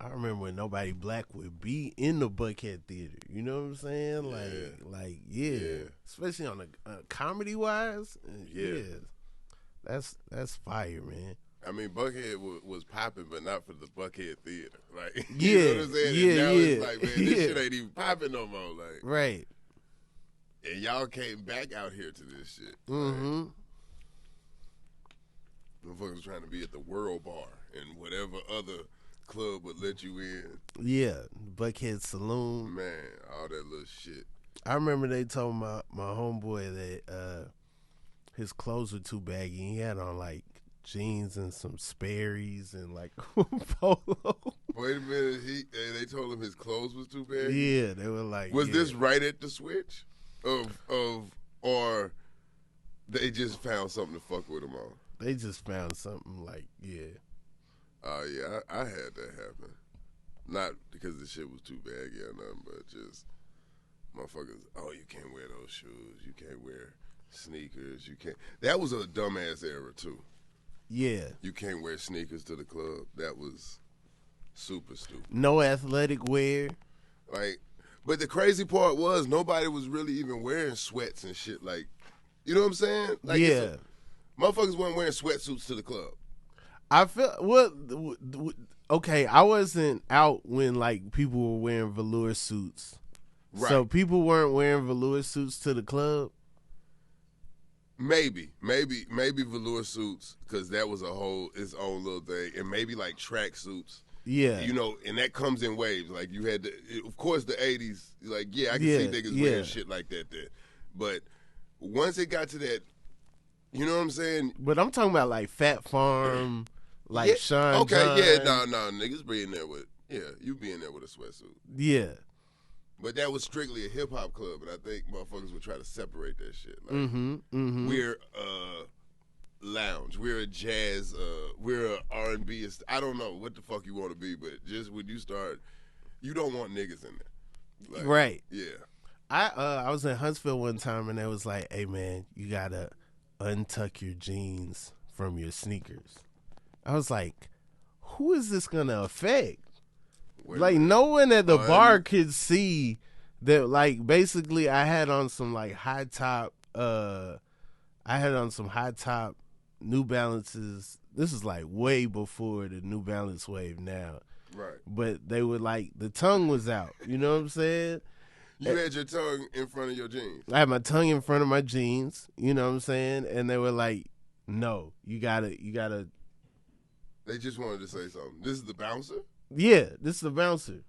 I remember when nobody black would be in the Buckhead Theater. You know what I'm saying? Yeah. Especially on a comedy wise. Yeah. That's fire, man. I mean, Buckhead was popping, but not for the Buckhead Theater. Like, Yeah, you know what I'm saying? And now it's like, man, this yeah. shit ain't even popping no more. Like, right. And y'all came back out here to this shit. Mm-hmm. Motherfuckers was trying to be at the World Bar and whatever other club would let you in. Yeah, Buckhead Saloon. Man, all that little shit. I remember they told my homeboy that his clothes were too baggy. He had on like jeans and some Sperry's and like polo. Wait a minute, they told him his clothes was too baggy? Yeah, they were like. Was this right at the switch or they just found something to fuck with him on? They just found something like, yeah. Oh, yeah, I had that happen. Not because the shit was too baggy or nothing, but just motherfuckers, oh, you can't wear those shoes. You can't wear sneakers. You can't. That was a dumbass era, too. Yeah. You can't wear sneakers to the club. That was super stupid. No athletic wear. Like, but the crazy part was nobody was really even wearing sweats and shit. Like, you know what I'm saying? Like, yeah. Motherfuckers weren't wearing sweatsuits to the club. I feel okay. I wasn't out when like people were wearing velour suits, right. So people weren't wearing velour suits to the club. Maybe velour suits because that was its own little thing, and maybe like track suits. Yeah, you know, and that comes in waves. Like you had, of course, the '80s. Like, yeah, I can see niggas wearing shit like that there, but once it got to that. You know what I'm saying? But I'm talking about like Fat Farm, like Sean. Okay, John. yeah, no, niggas be in there with you be in there with a sweatsuit. Yeah. But that was strictly a hip hop club, and I think motherfuckers would try to separate that shit. Like, we're lounge, we're a jazz, we're a R&B. I don't know what the fuck you want to be, but just when you start, you don't want niggas in there. Like, right. Yeah. I was in Huntsville one time, and they was like, "Hey man, you gotta untuck your jeans from your sneakers." I was like, who is this gonna affect? Like, no one at the bar could see that. Like, basically I had on some like high top New Balances. This is like way before the New Balance wave now, right? But they were like, the tongue was out, you know what I'm saying? You had your tongue in front of your jeans. I had my tongue in front of my jeans, you know what I'm saying? And they were like, no, you gotta. They just wanted to say something. This is the bouncer? Yeah, this is the bouncer.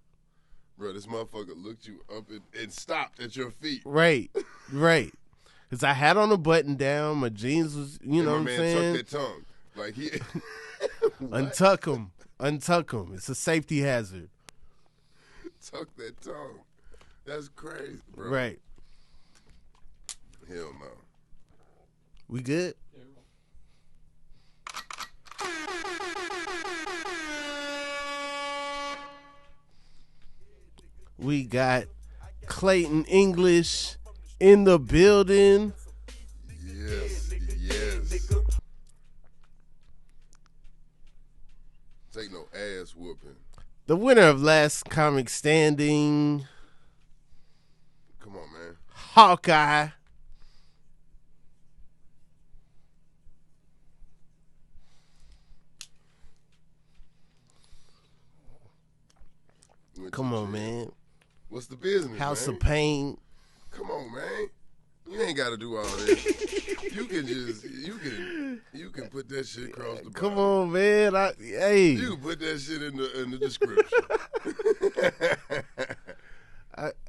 Bro, this motherfucker looked you up and stopped at your feet. Right. Because I had on a button down, my jeans was, you know what I'm saying? Tuck that tongue. Like, he... Untuck them. It's a safety hazard. Tuck that tongue. That's crazy, bro. Right. Hell no. We good? We got Clayton English in the building. Yes. Take no ass whooping. The winner of Last Comic Standing. Come on, man. Hawkeye. Come on, man. What's the business, House man? of Payne. Come on, man. You ain't got to do all this. You can put that shit across the bottom. Come on, man. You can put that shit in the description.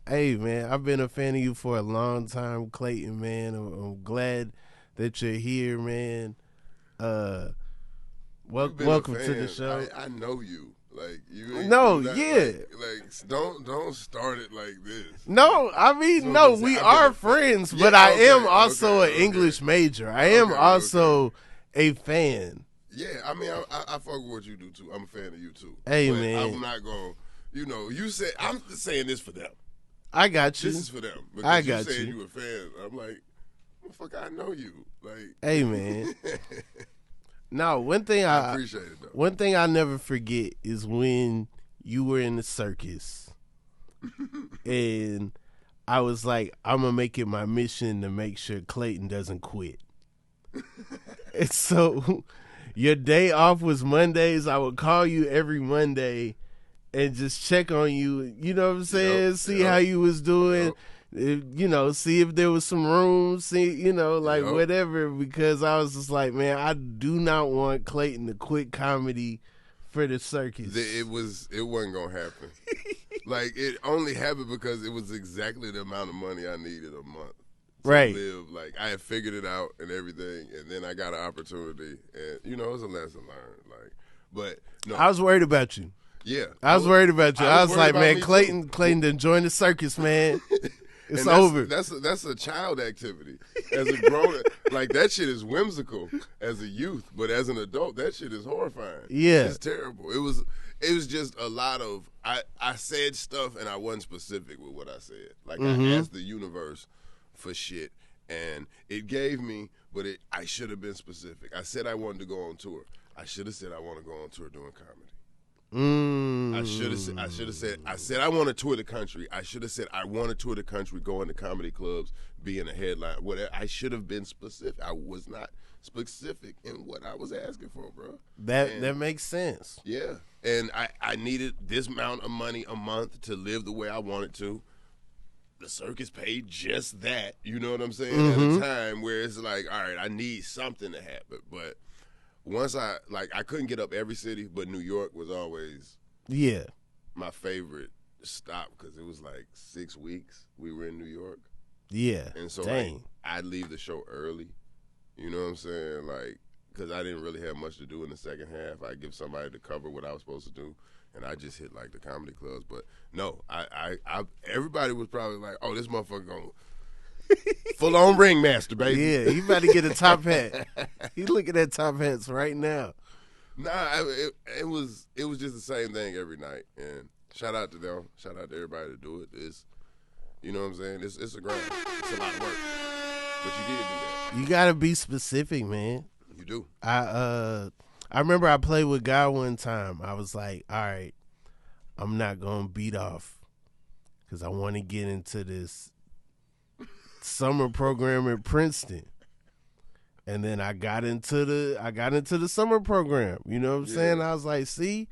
Hey, man, I've been a fan of you for a long time, Clayton, man. I'm glad that you're here, man. Welcome to the show. I know you. Like, you ain't don't start it like this. No, I mean, no, we are friends, but I am also an English major. I am also a fan. Yeah, I mean, I fuck with what you do too. I'm a fan of you too. Hey, but man, I'm not going. You said I'm saying this for them. I got you. This is for them. Because I got you. Saying you a fan. I'm like, fuck, I know you. Like, hey, man. No, one thing I appreciate it though. One thing I never forget is when you were in the circus, and I was like, I'm gonna make it my mission to make sure Clayton doesn't quit. And so, your day off was Mondays. I would call you every Monday and just check on you. You know what I'm saying? See how you was doing. See if there was some room. See, whatever. Because I was just like, man, I do not want Clayton to quit comedy for the circus. It wasn't gonna happen. Like, it only happened because it was exactly the amount of money I needed a month. Right. Live. Like, I had figured it out and everything, and then I got an opportunity, and it was a lesson learned. Like, but no, I was worried about you. Yeah, I was worried about you. I was like, man, Clayton done joined the circus, man. It's over. That's a child activity. As a grown, like, that shit is whimsical as a youth, but as an adult, that shit is horrifying. Yeah, it's terrible. It was just a lot of I said stuff and I wasn't specific with what I said. Like, I asked the universe for shit, and it gave me, but I should have been specific. I said I wanted to go on tour. I should have said I want to go on tour doing comedy. I should have said I said I want to tour the country. I should have said I want to tour the country, go into comedy clubs, be in a headline. Whatever. I should have been specific. I was not specific in what I was asking for, bro. That makes sense. Yeah, and I needed this amount of money a month to live the way I wanted to. The circus paid just that, you know what I'm saying? At a time where it's like, all right, I need something to happen. But once I couldn't get up every city, but New York was always my favorite stop because it was like 6 weeks we were in New York. Yeah. And so like, I'd leave the show early, you know what I'm saying? Like, because I didn't really have much to do in the second half. I'd give somebody to cover what I was supposed to do. And I just hit like the comedy clubs, but no, I everybody was probably like, "Oh, this motherfucker going full on ringmaster, baby." Yeah, he about to get a top hat. He looking at top hats right now. Nah, it was just the same thing every night. And shout out to them, shout out to everybody to do it. It's, you know what I'm saying? It's a grind. It's a lot of work, but you did do that. You gotta be specific, man. You do. I remember I played with God one time. I was like, all right, I'm not going to beat off because I want to get into this summer program at Princeton. And then I got into the summer program. You know what I'm saying? I was like, see,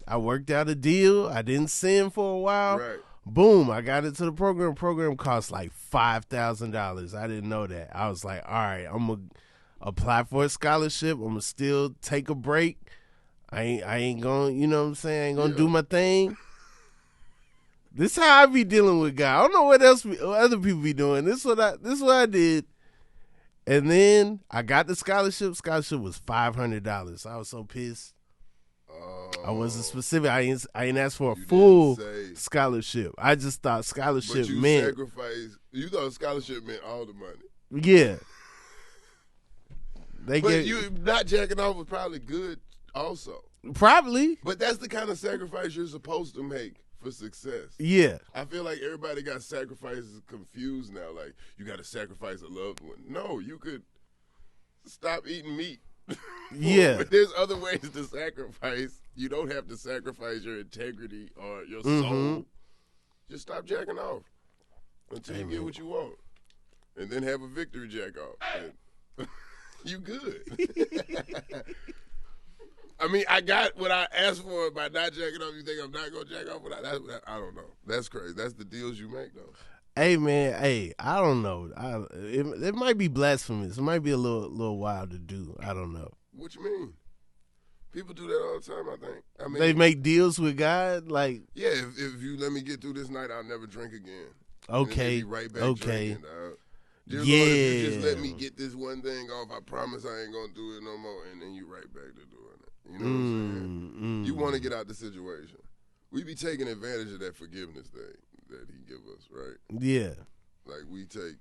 I worked out a deal. I didn't sin for a while. Right. Boom, I got into the program. Program cost like $5,000. I didn't know that. I was like, all right, I'm going to apply for a scholarship. I'm gonna still take a break. I ain't gonna, you know what I'm saying? I ain't gonna do my thing. This is how I be dealing with God. I don't know what other people be doing. This is what I did. And then I got the scholarship. Scholarship was $500. I was so pissed. I wasn't specific. I ain't asked for a full scholarship. I just thought scholarship but you meant sacrificed. You thought scholarship meant all the money. Yeah. But you not jacking off was probably good also. Probably. But that's the kind of sacrifice you're supposed to make for success. Yeah. I feel like everybody got sacrifices confused now. Like, you got to sacrifice a loved one. No, you could stop eating meat. Yeah. But there's other ways to sacrifice. You don't have to sacrifice your integrity or your soul. Just stop jacking off until you get what you want. And then have a victory jack off. And you good. I mean, I got what I asked for by not jacking off. You think I'm not going to jack off? I don't know. That's crazy. That's the deals you make, though. Hey, man. Hey, I don't know. It might be blasphemous. It might be a little wild to do. I don't know. What you mean? People do that all the time, I think. I mean, they make deals with God? Like, yeah, if you let me get through this night, I'll never drink again. Okay. Right back drinking, Dear yeah. Lord, if you just let me get this one thing off, I promise I ain't going to do it no more. And then you right back to doing it. You know what I'm saying? You want to get out the situation. We be taking advantage of that forgiveness thing that he give us, right? Yeah. Like, we take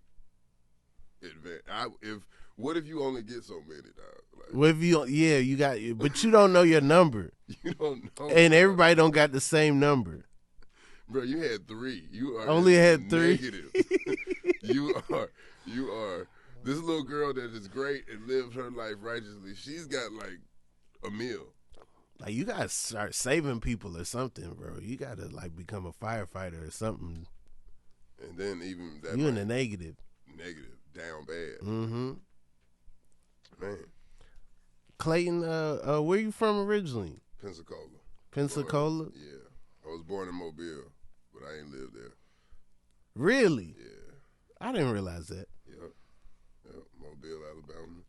advantage. What if you only get so many, dog? Like, what if you got, but you don't know your number. You don't know. And everybody don't got the same number. Bro, you had 3. You are only had 3. Negative. You are this little girl that is great and lives her life righteously. She's got like a meal. Like, you gotta start saving people or something, bro. You gotta like become a firefighter or something. And then even that you in the negative, down bad. Mm-hmm. Man, Clayton, where you from originally? Pensacola. Pensacola? Yeah, I was born in Mobile, but I ain't lived there. Really? Yeah. I didn't realize that. Yep. Mobile, Alabama.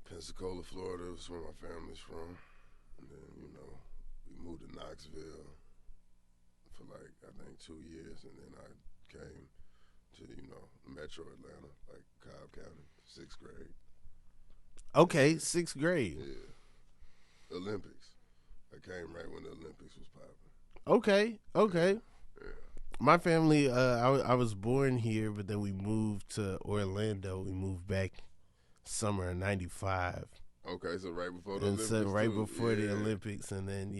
Pensacola, Florida is where my family's from. And then, we moved to Knoxville for like, I think 2 years. And then I came to, Metro Atlanta, like Cobb County, 6th grade. Okay, 6th grade. Yeah. Olympics. I came right when the Olympics was popping. Okay. Yeah. My family, I was born here, but then we moved to Orlando. We moved back summer of '95. Okay, so right before the and Olympics. So right before the Olympics, and then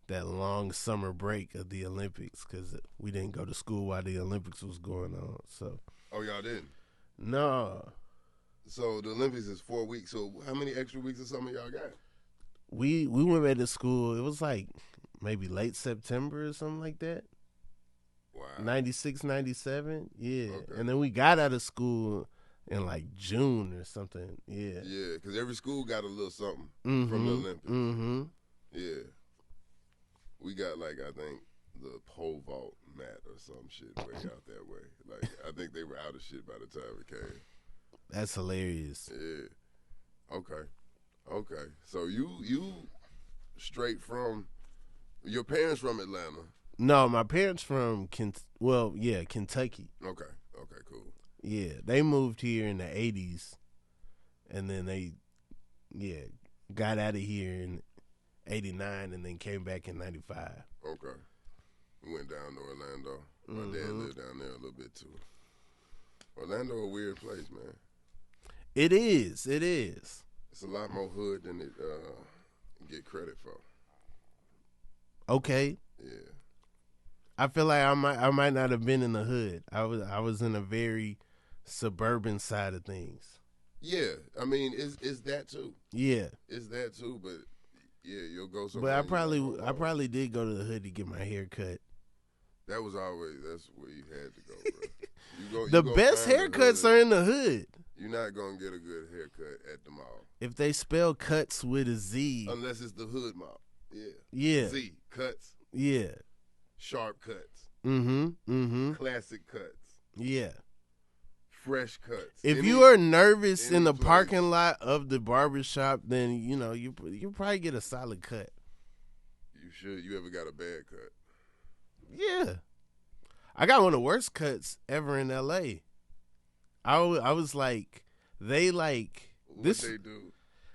that long summer break of the Olympics, because we didn't go to school while the Olympics was going on. So. Oh, y'all didn't? No. So the Olympics is 4 weeks. So how many extra weeks of summer y'all got? We went back to school. It was like maybe late September or something like that. Wow. 96, 97. Yeah. Okay. And then we got out of school in like June or something. Yeah. Yeah, because every school got a little something Mm-hmm. from the Olympics. Mm-hmm. Yeah. We got like, I think, the pole vault mat or some shit way out that way. Like, I think they were out of shit by the time it came. That's hilarious. Yeah. Okay. So you straight from, your parents from Atlanta? No, my parents from Kentucky. Okay, cool. Yeah, they moved here in the 80s, and then they, got out of here in 89 and then came back in 95. Okay. We went down to Orlando. My dad lived down there a little bit too. Orlando a weird place, man. It is. It's a lot more hood than it get credit for. Okay. Yeah. I feel like I might not have been in the hood. I was in a very suburban side of things. Yeah, I mean, it's that too. Yeah, it's that too. But you'll go somewhere. But I probably did go to the hood to get my hair cut. That's where you had to go, bro. The best haircuts are in the hood. You're not gonna get a good haircut at the mall if they spell cuts with a Z, unless it's the hood mall. Yeah. Z cuts. Yeah. Sharp cuts. Mm-hmm. Classic cuts. Yeah. Fresh cuts. If you are nervous in the parking lot of the barbershop, then you probably get a solid cut. You should. You ever got a bad cut? Yeah. I got one of the worst cuts ever in LA. I was like, they do?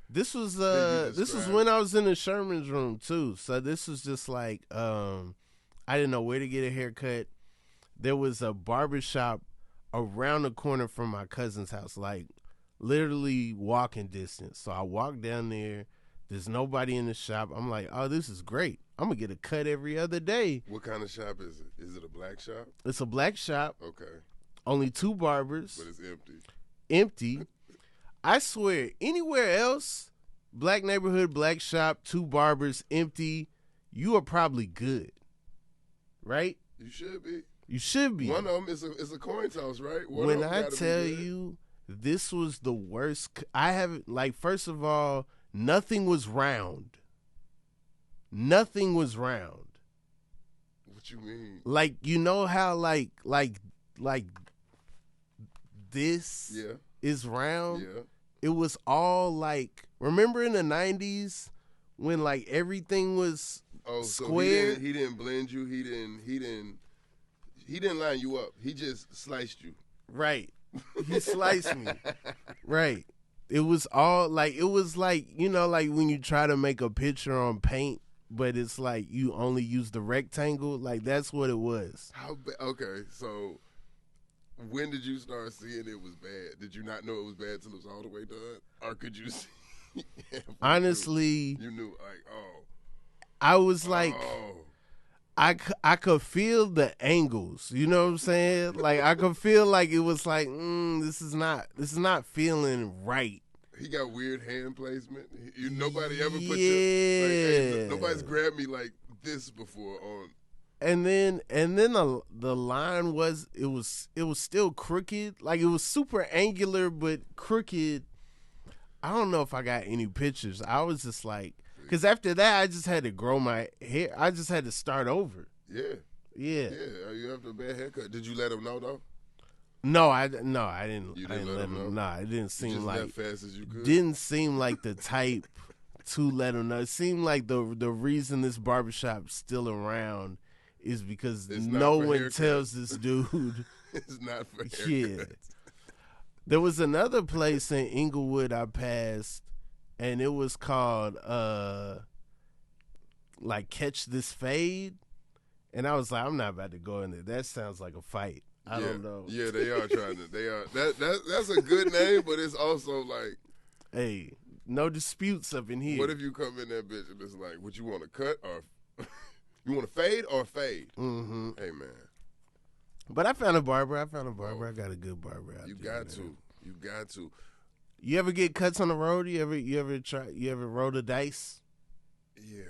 This was when I was in the Sherman's room too. So this was just like I didn't know where to get a haircut. There was a barbershop around the corner from my cousin's house, like literally walking distance. So I walked down there. There's nobody in the shop. I'm like, oh, this is great. I'm going to get a cut every other day. What kind of shop is it? Is it a black shop? It's a black shop. Okay. Only 2 barbers. But it's empty. Empty. I swear, anywhere else, black neighborhood, black shop, 2 barbers, empty, you are probably good. Right? You should be. You should be. One of them is a coin toss, right? When I tell you, this was the worst. I haven't, first of all, nothing was round. Nothing was round. What you mean? Like, you know how like this is round? Yeah. It was all like, remember in the 90s when like everything was square? So he didn't blend you. He didn't line you up. He just sliced you. Right. He sliced me. Right. It was all like, it was like, like when you try to make a picture on paint, but it's like you only use the rectangle. Like, that's what it was. Okay, so when did you start seeing it was bad? Did you not know it was bad till it was all the way done? Or could you see? Honestly. You knew, like, oh. I was like, I could feel the angles. You know what I'm saying? Like, I could feel like it was like, this is not feeling right. He got weird hand placement. Nobody ever put hey, nobody's grabbed me like this before on. And then the line was still crooked. Like, it was super angular but crooked. I don't know if I got any pictures. I was just like, because after that I just had to grow my hair. I just had to start over. Yeah. Yeah. You have a bad haircut. Did you let him know though? No, I didn't. You I didn't let him know. Nah, it didn't seem just like left fast as you could. Didn't seem like the type to let him know. It seemed like the reason this barbershop's still around is because no one tells this dude. It's not for haircuts. Yeah. There was another place in Inglewood I passed, and it was called like Catch This Fade, and I was like, I'm not about to go in there. That sounds like a fight. I don't know. Yeah, they are trying to. They are. That's a good name, but it's also like, hey, no disputes up in here. What if you come in that bitch and it's like, what you want to cut or you want to fade or fade? Mm-hmm. Hey man. But I found a barber. I got a good barber out there. You got to. You ever get cuts on the road? You ever roll the dice? Yeah,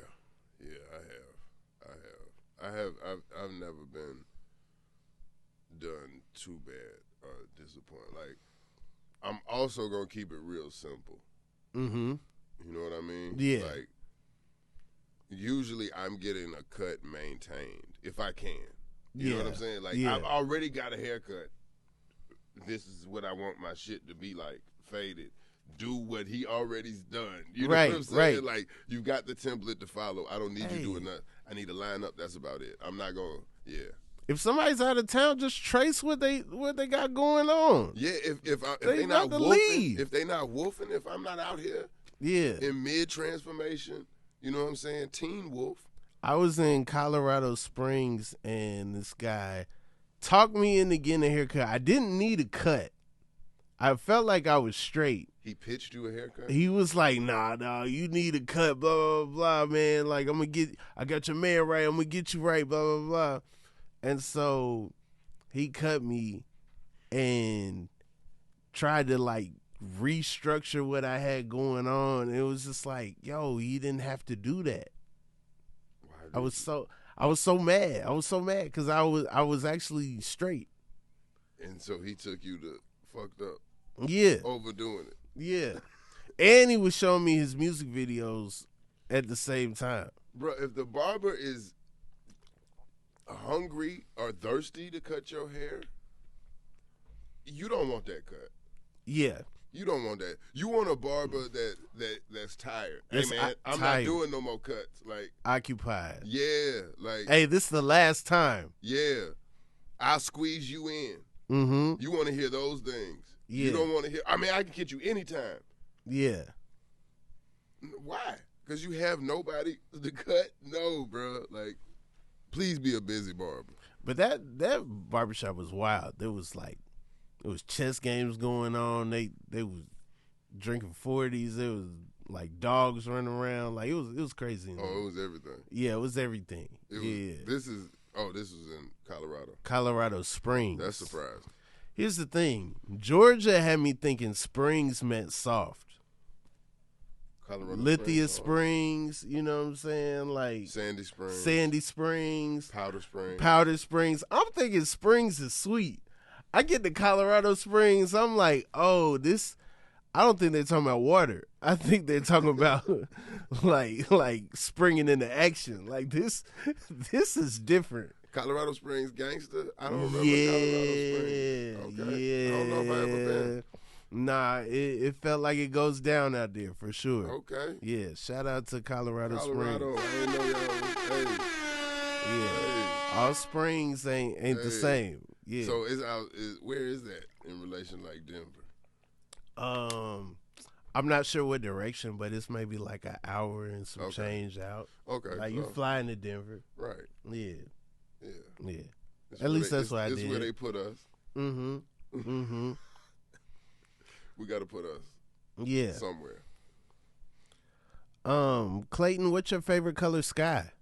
I have. I've never been done too bad or disappointed. Like, I'm also gonna keep it real simple. Mm-hmm. You know what I mean? Yeah. Like, usually I'm getting a cut maintained if I can. You know what I'm saying? Like, I've already got a haircut. This is what I want my shit to be like, faded. Do what he already's done. You know what I'm saying? Right. Like, you got the template to follow. I don't need you doing nothing. I need to line up. That's about it. I'm not going, If somebody's out of town, just trace what they got going on. Yeah, if they not wolfing, if they not wolfing, if I'm not out here in mid-transformation, you know what I'm saying? Teen wolf. I was in Colorado Springs, and this guy talked me into getting a haircut. I didn't need a cut. I felt like I was straight. He pitched you a haircut? He was like, nah, you need a cut, blah, blah, blah, man. Like, I got your man right. I'm going to get you right, blah, blah, blah. And so he cut me and tried to, like, restructure what I had going on. It was just like, yo, you didn't have to do that. I was so mad. I was so mad because I was actually straight. And so he took you to fucked up. Yeah. Overdoing it. Yeah. And he was showing me his music videos at the same time. Bro, if the barber is hungry or thirsty to cut your hair, you don't want that cut. Yeah. You don't want that. You want a barber that's tired. Hey man, I'm tired. not doing no more cuts. Like, occupied. Yeah. Like, hey, this is the last time. Yeah. I'll squeeze you in. Mm-hmm. You want to hear those things. Yeah. You don't want to hear, I mean, I can get you anytime. Yeah. Why? Because you have nobody to cut? No, bro. Like, please be a busy barber. But that barbershop was wild. There was chess games going on. They was drinking 40s. There was like dogs running around. Like, it was crazy. Oh, it was everything. Yeah, it was everything. This was in Colorado. Colorado Springs. That's surprising. Here's the thing. Georgia had me thinking Springs meant soft. Colorado Lithia Springs, you know what I'm saying? Like Sandy Springs. Powder Springs. I'm thinking Springs is sweet. I get to Colorado Springs, I'm like, oh, this, I don't think they're talking about water. I think they're talking about like springing into action. Like, this is different. Colorado Springs gangster? I don't remember Colorado Springs. Okay. Yeah. I don't know if I ever been. Nah, it felt like it goes down out there for sure. Okay. Yeah, shout out to Colorado Springs. I didn't know y'all. Hey. Yeah. Hey. All springs ain't the same. Yeah. So where is that in relation like Denver? I'm not sure what direction, but it's maybe like an hour and some change out. Okay. Like, you flying to Denver. Right. Yeah. Yeah. Yeah. At least that's what I did. It's where they put us. Mm-hmm. Mm-hmm. We got to put us. Yeah. Somewhere. Clayton, what's your favorite color sky?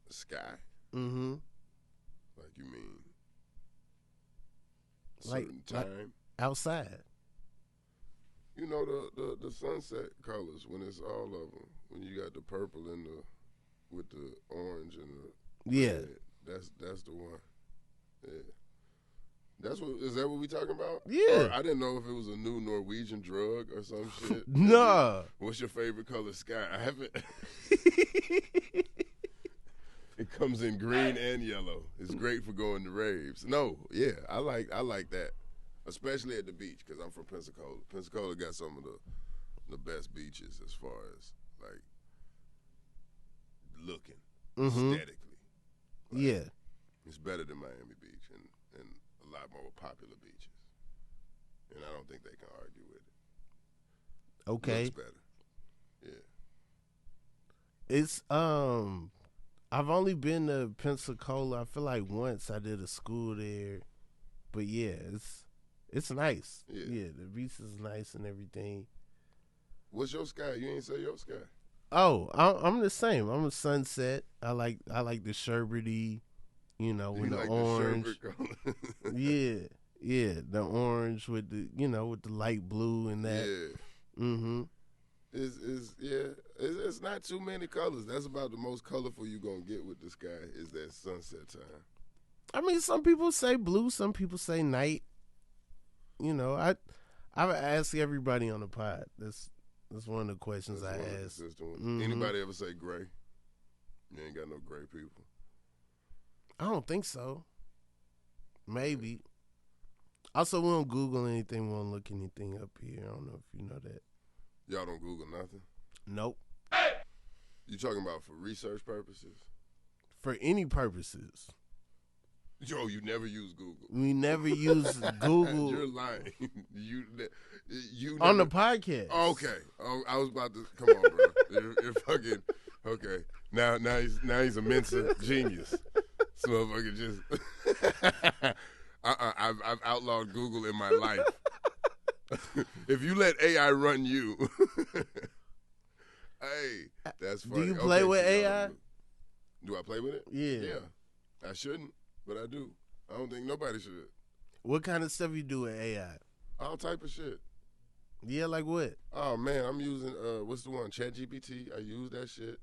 Sky? Mm-hmm. Like, you mean like certain time? Outside. You know the sunset colors when it's all of them. When you got the purple and the with the orange and the red. That's the one. Yeah. Is that what we talking about? Yeah. Or I didn't know if it was a new Norwegian drug or some shit. Nah. What's your favorite color? Sky. I haven't. It comes in green and yellow. It's great for going to raves. No, yeah, I like that, especially at the beach because I'm from Pensacola. Pensacola got some of the best beaches as far as like looking aesthetically. Like, yeah, it's better than Miami Beach and a lot more popular beaches, and I don't think they can argue with it. Okay, Looks better. Yeah, it's I've only been to Pensacola. I feel like once I did a school there, but yeah, it's nice. Yeah, the beach is nice and everything. What's your sky? You ain't say your sky. Oh, I'm the same. I'm a sunset. I like the sherbety, with the like orange. The sherbet color. yeah, the orange with the with the light blue and that. Yeah. Mm-hmm. It's not too many colors. That's about the most colorful you gonna get with the sky is that sunset time. I mean, some people say blue, some people say night. I ask everybody on the pod. That's one of the questions I ask. Mm-hmm. Anybody ever say gray? You ain't got no gray people. I don't think so. Maybe. Also, we don't Google anything. We don't look anything up here. I don't know if you know that. Y'all don't Google nothing? Nope. You talking about for research purposes? For any purposes. Yo, you never use Google. We never use Google. You're lying. You never, on the podcast. Okay. Oh, I was about to. Come on, bro. You're fucking okay. Now he's a Mensa genius. So motherfucker just. I've outlawed Google in my life. If you let AI run you, hey, that's funny. Do you play with AI? Do I play with it? Yeah. I shouldn't, but I do. I don't think nobody should. What kind of stuff you do with AI? All type of shit. Yeah, like what? Oh man, I'm using what's the one? ChatGPT. I use that shit.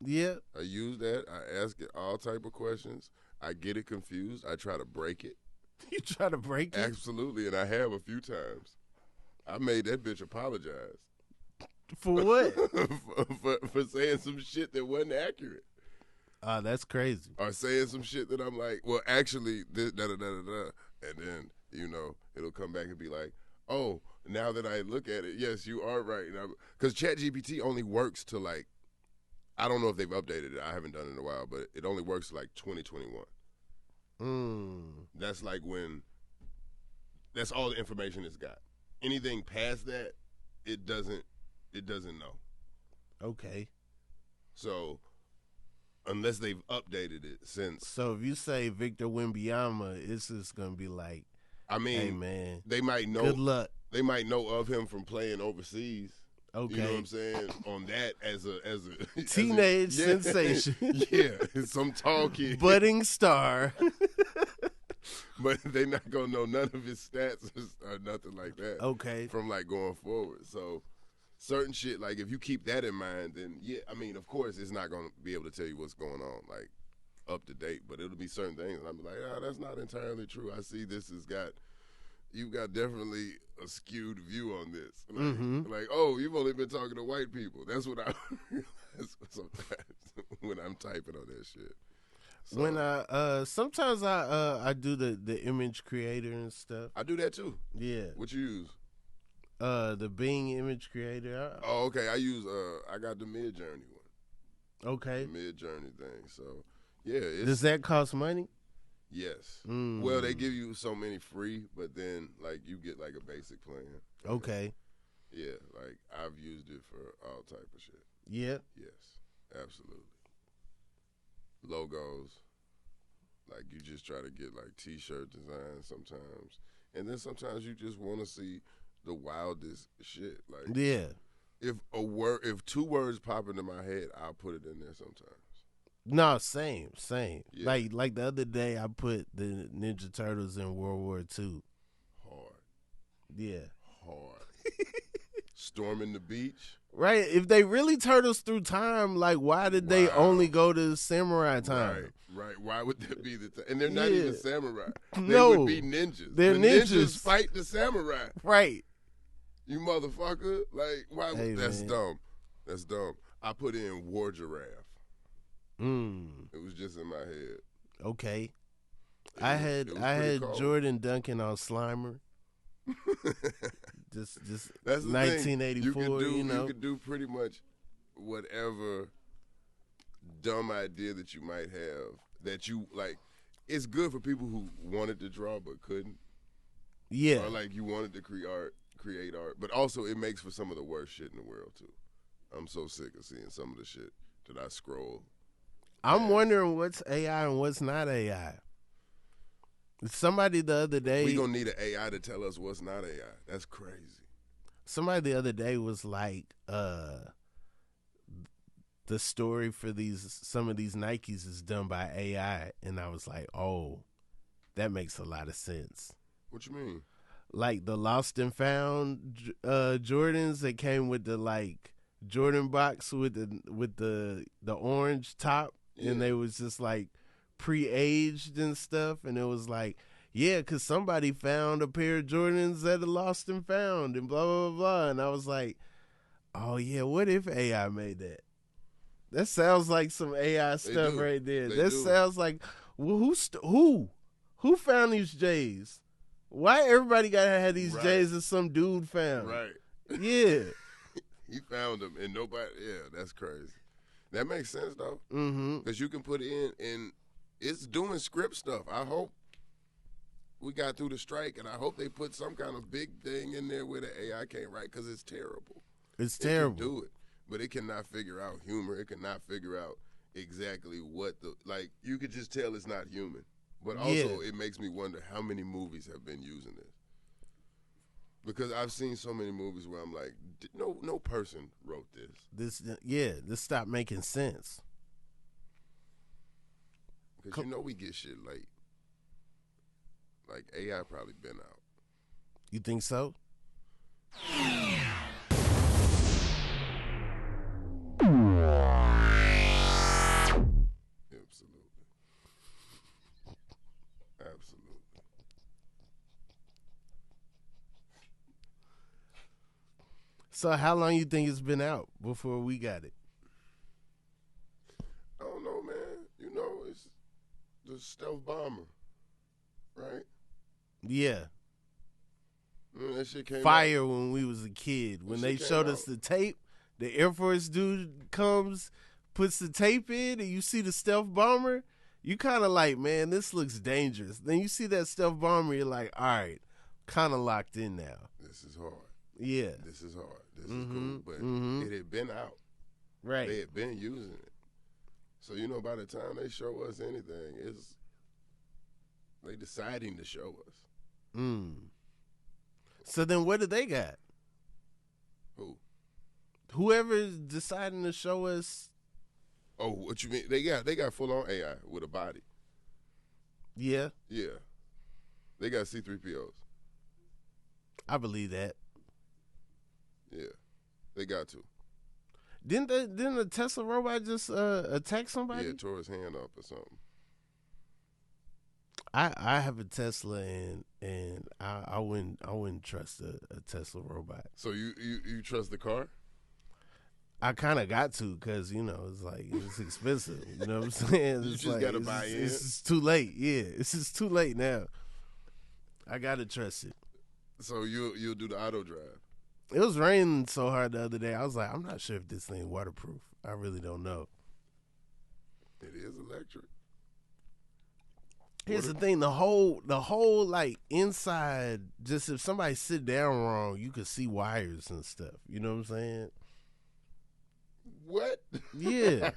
Yeah. I use that. I ask it all type of questions. I get it confused. I try to break it. You try to break it? Absolutely, and I have a few times. I made that bitch apologize. For what? for saying some shit that wasn't accurate. That's crazy. Or saying some shit that I'm like, well, actually, this, da-da-da-da-da. And then, it'll come back and be like, oh, now that I look at it, yes, you are right. Because ChatGPT only works to like, I don't know if they've updated it. I haven't done it in a while, but it only works to like 2021. That's like when, that's all the information it's got. Anything past that, it doesn't know. Okay. So, unless they've updated it since. So if you say Victor Wembanyama, it's just gonna be like, I mean, hey man, they might know. Good luck. They might know of him from playing overseas. Okay. You know what I'm saying? On that as a teenage sensation. Yeah, some tall kid. Budding star. But they not gonna know none of his stats or nothing like that. Okay. From like going forward. So certain shit, like if you keep that in mind, then yeah, I mean, of course it's not gonna be able to tell you what's going on, like up to date, but it'll be certain things and I'll be like, that's not entirely true. I see this has got you've got definitely a skewed view on this. Like, oh, you've only been talking to white people. That's what I realize sometimes when I'm typing on that shit. So, when I sometimes I do the image creator and stuff. I do that too. Yeah. What you use? The Bing image creator. Oh, okay. I use I got the Mid-Journey one. Okay. The Mid-Journey thing. So yeah. Does that cost money? Yes. Well, they give you so many free, but then like you get like a basic plan. Okay. Yeah, like I've used it for all type of shit. Yeah. Yes, absolutely. Logos, like you just try to get like T-shirt designs sometimes, and then sometimes you just want to see the wildest shit. Like if two words pop into my head, I'll put it in there sometimes. No, same. Yeah. Like the other day, I put the Ninja Turtles in World War II. Hard. Yeah. Hard. storming the beach. Right. If they really turtles through time, like, why did they only go to samurai time? Right. Why would that be the time? And they're not even samurai. They would be ninjas. They're ninjas. Fight the samurai. Right. You motherfucker. Like, why? Hey, that's man. dumb. That's dumb. I put in war giraffe. It was just in my head. Okay. I had cold. Jordan Duncan on Slimer. just That's the 1984. Thing. You know, you could do pretty much whatever dumb idea that you might have that you like. It's good for people who wanted to draw but couldn't. Yeah. Or like you wanted to create art, but also it makes for some of the worst shit in the world too. I'm so sick of seeing some of the shit that I scroll. I'm wondering what's AI and what's not AI. Somebody the other day... We gonna need an AI to tell us what's not AI. That's crazy. Somebody the other day was like, the story for some of these Nikes is done by AI. And I was like, oh, that makes a lot of sense. What you mean? Like the Lost and Found Jordans that came with the like Jordan box with the orange top. Yeah. And they was just like pre-aged and stuff, and it was like, yeah, because somebody found a pair of Jordans that are lost and found, and blah, blah, blah. And I was like, oh, yeah, what if AI made that? That sounds like some AI stuff right there. That sounds like, well, who found these J's? Why everybody got to have these J's that some dude found? Right. Yeah. He found them, and nobody, that's crazy. That makes sense, though. Because you can put it in, and it's doing script stuff. I hope we got through the strike, and I hope they put some kind of big thing in there where the AI can't write, because it's terrible. It's terrible. It can do it, but it cannot figure out humor. It cannot figure out exactly what you could just tell it's not human. But also, it makes me wonder how many movies have been using this. Because I've seen so many movies where I'm like, no person wrote this. This stopped making sense. Because we get shit late. Like AI probably been out. You think so? Absolutely. So how long you think it's been out before we got it? I don't know, man. It's the stealth bomber, right? Yeah. That shit came Fire out when we was a kid. When they showed us the tape, the Air Force dude comes, puts the tape in, and you see the stealth bomber, you kind of like, man, this looks dangerous. Then you see that stealth bomber, you're like, all right, kind of locked in now. This is hard. Yeah. This is hard. This is cool. But it had been out. Right. They had been using it. So, by the time they show us anything, they deciding to show us. So then what do they got? Who? Whoever's deciding to show us. Oh, what you mean? They got full-on AI with a body. Yeah. Yeah. They got C-3POs. I believe that. Yeah. They got to. Didn't the Tesla robot just attack somebody? Yeah, tore his hand up or something. I have a Tesla and I wouldn't trust a Tesla robot. So you trust the car? I kind of got to because it's like it's expensive. You know what I'm saying? You it's just gotta buy in. It's just too late. Yeah, it's just too late now. I gotta trust it. So you'll do the auto drive. It was raining so hard the other day. I was like, I'm not sure if this thing waterproof. I really don't know. It is electric. Here's the thing: the whole like inside. Just if somebody sit down wrong, you could see wires and stuff. You know what I'm saying? What? Yeah,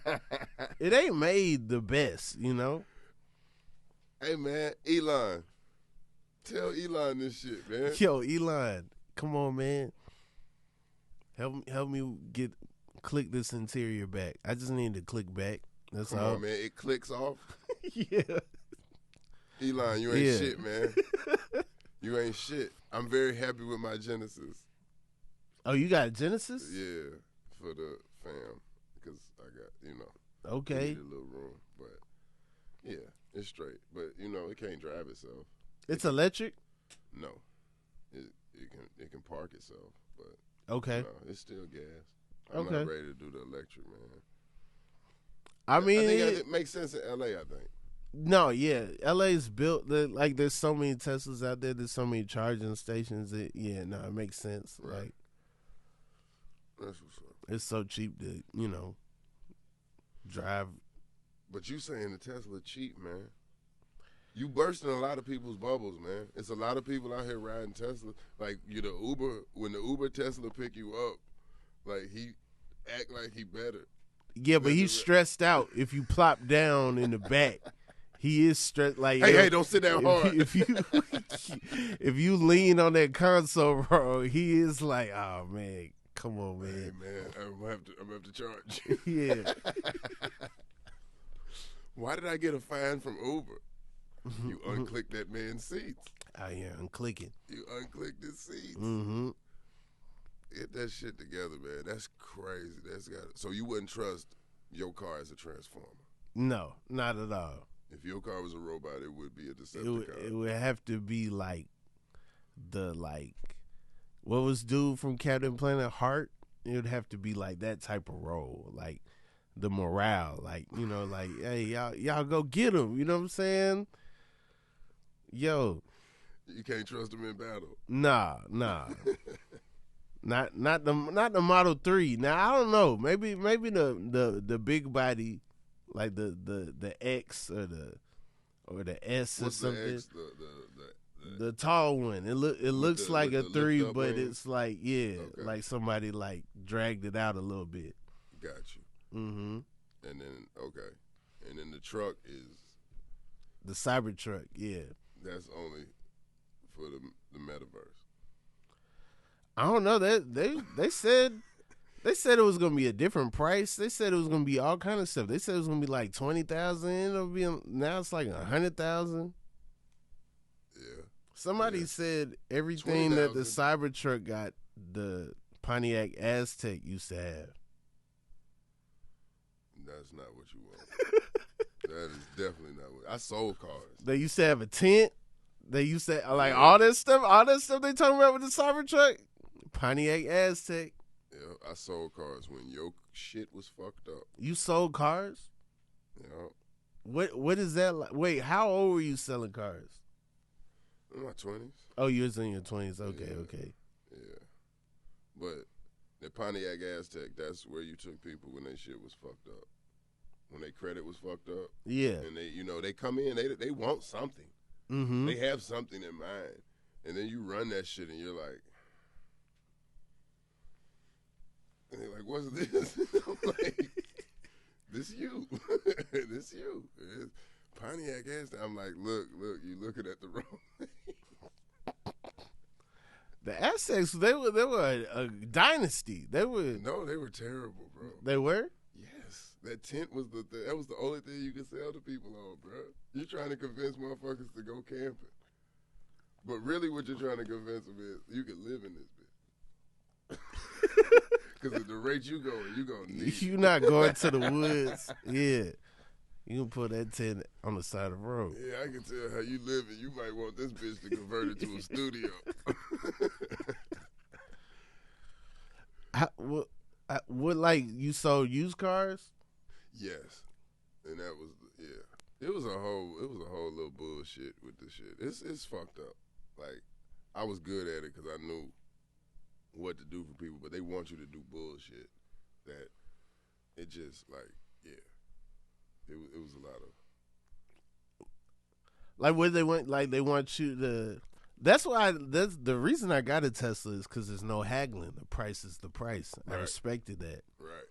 it ain't made the best. Hey man, Elon, tell Elon this shit, man. Yo, Elon, come on, man. Help me click this interior back. I just need to click back. That's Come all. on, man. It clicks off. Yeah. Elon, you ain't shit, man. You ain't shit. I'm very happy with my Genesis. Oh, you got a Genesis? Yeah, for the fam, because I got, Okay. Need a little room, but yeah, it's straight. But it can't drive itself. It's electric? No, it can park itself, but okay, no, it's still gas. I'm okay. not ready to do the electric, man. I mean, I think it makes sense in LA. I think. No, yeah, LA's built like there's so many Teslas out there. There's so many charging stations. It makes sense. Right. Like that's what's up. It's so cheap to drive. But you saying the Tesla cheap, man? You bursting a lot of people's bubbles, man. It's a lot of people out here riding Tesla. Like the Uber, when the Uber Tesla pick you up, like he act like he better. Yeah, but he's stressed out. If you plop down in the back, he is stressed. Like, hey, don't sit down hard. If you lean on that console, bro, he is like, oh man, come on, man. Hey, man, I'm gonna have to charge. Yeah. Why did I get a fine from Uber? You unclicked that man's seats. Oh yeah, unclicking. You unclicked his seats. Mm-hmm. Get that shit together, man. That's crazy. So you wouldn't trust your car as a transformer? No, not at all. If your car was a robot, it would be a Decepticon. It would have to be like what was dude from Captain Planet Heart? It would have to be like that type of role, like the morale, like like hey y'all go get him. You know what I'm saying? Yo, you can't trust him in battle. Nah. Not the Model 3. Now I don't know. Maybe the big body, like the X or the S or What's something. The X? The tall one. It looks like a 3, but it's like like somebody like dragged it out a little bit. Got you. Mm-hmm. And then the truck is the Cybertruck. Yeah. That's only for the metaverse. I don't know. They said it was gonna be a different price. They said it was gonna be all kind of stuff. They said it was gonna be like 20,000. Now it's like 100,000. Yeah. Somebody said everything 20,000. that the Cybertruck got, the Pontiac Aztec used to have. That's not what you want. That is definitely not what I sold cars. They used to have a tent. They used to all that stuff they talking about with the Cybertruck. Pontiac Aztec. Yeah, I sold cars when your shit was fucked up. You sold cars? Yeah. What is that like? Wait, how old were you selling cars? In my 20s. Oh, you was in your 20s. Okay, yeah. Okay. Yeah. But the Pontiac Aztec, that's where you took people when their shit was fucked up. When their credit was fucked up. Yeah. And they, they come in, they want something. Mm-hmm. They have something in mind. And then you run that shit and you're like, and they're like, what's this? I'm like, this you. This you. It's Pontiac Aztec. I'm like, look, you looking at the wrong thing. The Aztecs, they were a dynasty. They were terrible, bro. They were? Yes. That tent was that was the only thing you could sell to people on, bro. You're trying to convince motherfuckers to go camping. But really what you're trying to convince them is you can live in this bitch. Because at the rate you going, you going to need You're not going to the woods. Yeah. You can put that tent on the side of the road. Yeah, I can tell how you living. You might want this bitch to convert it to a studio. What like you sold used cars? Yes, and that was It was a whole little bullshit with this shit. It's fucked up. Like I was good at it because I knew what to do for people, but they want you to do bullshit that it just like It was a lot of like what they want. Like they want you to. That's the reason I got a Tesla is because there's no haggling. The price is the price. Right. I respected that. Right.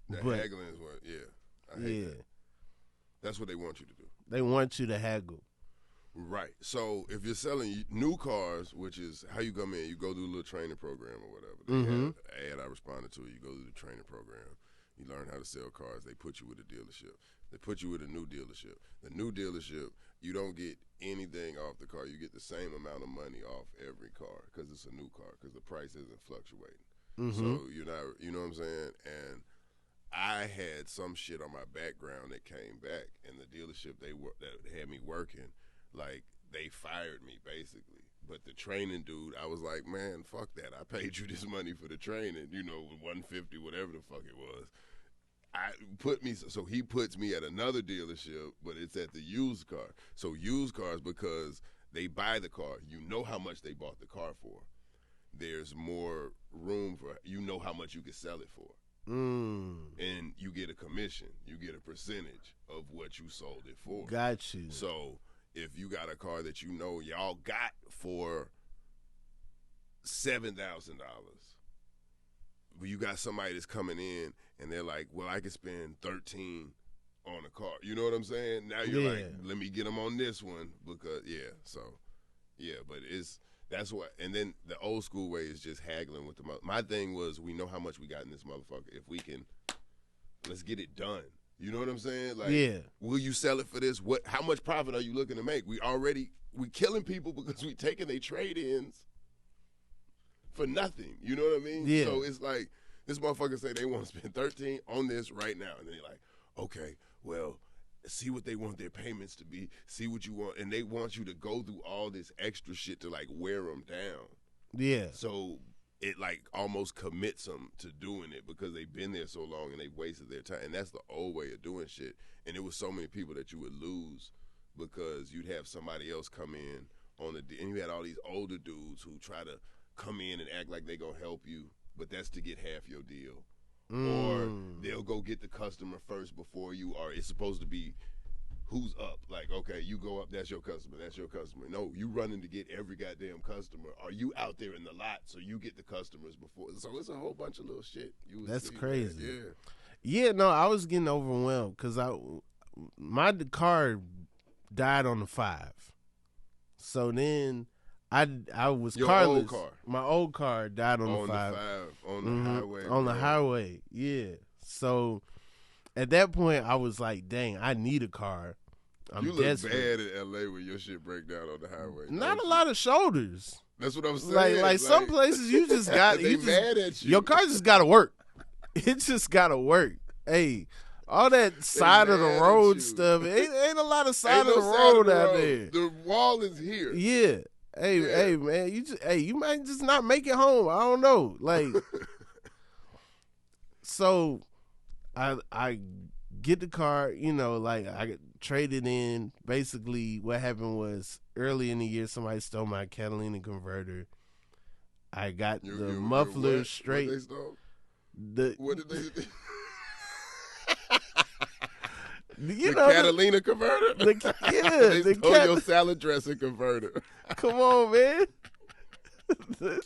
That haggling is what. Yeah. I hate that. That's what they want you to do. They want you to haggle. Right. So if you're selling new cars, which is how you come in, you go through a little training program or whatever. They have an ad I responded to. You go through the training program. You learn how to sell cars. They put you with a dealership. They put you with a new dealership. The new dealership, you don't get anything off the car. You get the same amount of money off every car because it's a new car because the price isn't fluctuating. So you're not, you know what I'm saying? And I had some shit on my background that came back, and the dealership that had me working, like, they fired me basically. But the training dude, I was like, man, fuck that. I paid you this money for the training, you know, $150, whatever the fuck it was. So he puts me at another dealership, but it's at the used car. So used cars, because they buy the car, you know how much they bought the car for. There's more room for, you know how much you can sell it for. And you get a commission. You get a percentage of what you sold it for. Got you. So if you got a car that you know y'all got for $7,000, but you got somebody that's coming in and they're like, well, I can spend $13 on a car. You know what I'm saying? Now you're like, let me get them on this one because, but that's what, and then the old school way is just haggling with the mother. My thing was, we know how much we got in this motherfucker. If we can, let's get it done. You know what I'm saying? Like, will you sell it for this? How much profit are you looking to make? We killing people because we taking their trade-ins for nothing. You know what I mean? Yeah. So it's like, this motherfucker say they want to spend $13 on this right now. And they're like, okay, well, see what they want their payments to be, see what you want. And they want you to go through all this extra shit to, like, wear them down. Yeah. So it, like, almost commits them to doing it because they've been there so long and they wasted their time. And that's the old way of doing shit. And it was so many people that you would lose because you'd have somebody else come in and you had all these older dudes who try to come in and act like they gonna help you, but that's to get half your deal. Or they'll go get the customer first before you, or it's supposed to be who's up. Like, okay, you go up, that's your customer. No, you running to get every goddamn customer. Are you out there in the lot so you get the customers before? So it's a whole bunch of little shit. That's crazy. Man. Yeah, no, I was getting overwhelmed because my car died on the 5. So then I was Your carless. old car. My old car died on the 5. On the highway. On the highway, yeah. So at that point, I was like, dang, I need a car. You look bad in L.A. when your shit break down on the highway. Not a lot of shoulders. That's what I'm saying. Like some places you just got. They mad at you. Your car just got to work. It just got to work. Hey, all that side of the road stuff, ain't a lot of side of the road out there. The wall is here. Yeah. Hey, man, you might just not make it home. I don't know. Like, so I get the car, you know, like I traded in. Basically, what happened was early in the year, somebody stole my Catalytic converter. I got the muffler straight. What they stole? What did they? The Catalina converter? They stole your salad dressing converter. Come on, man. The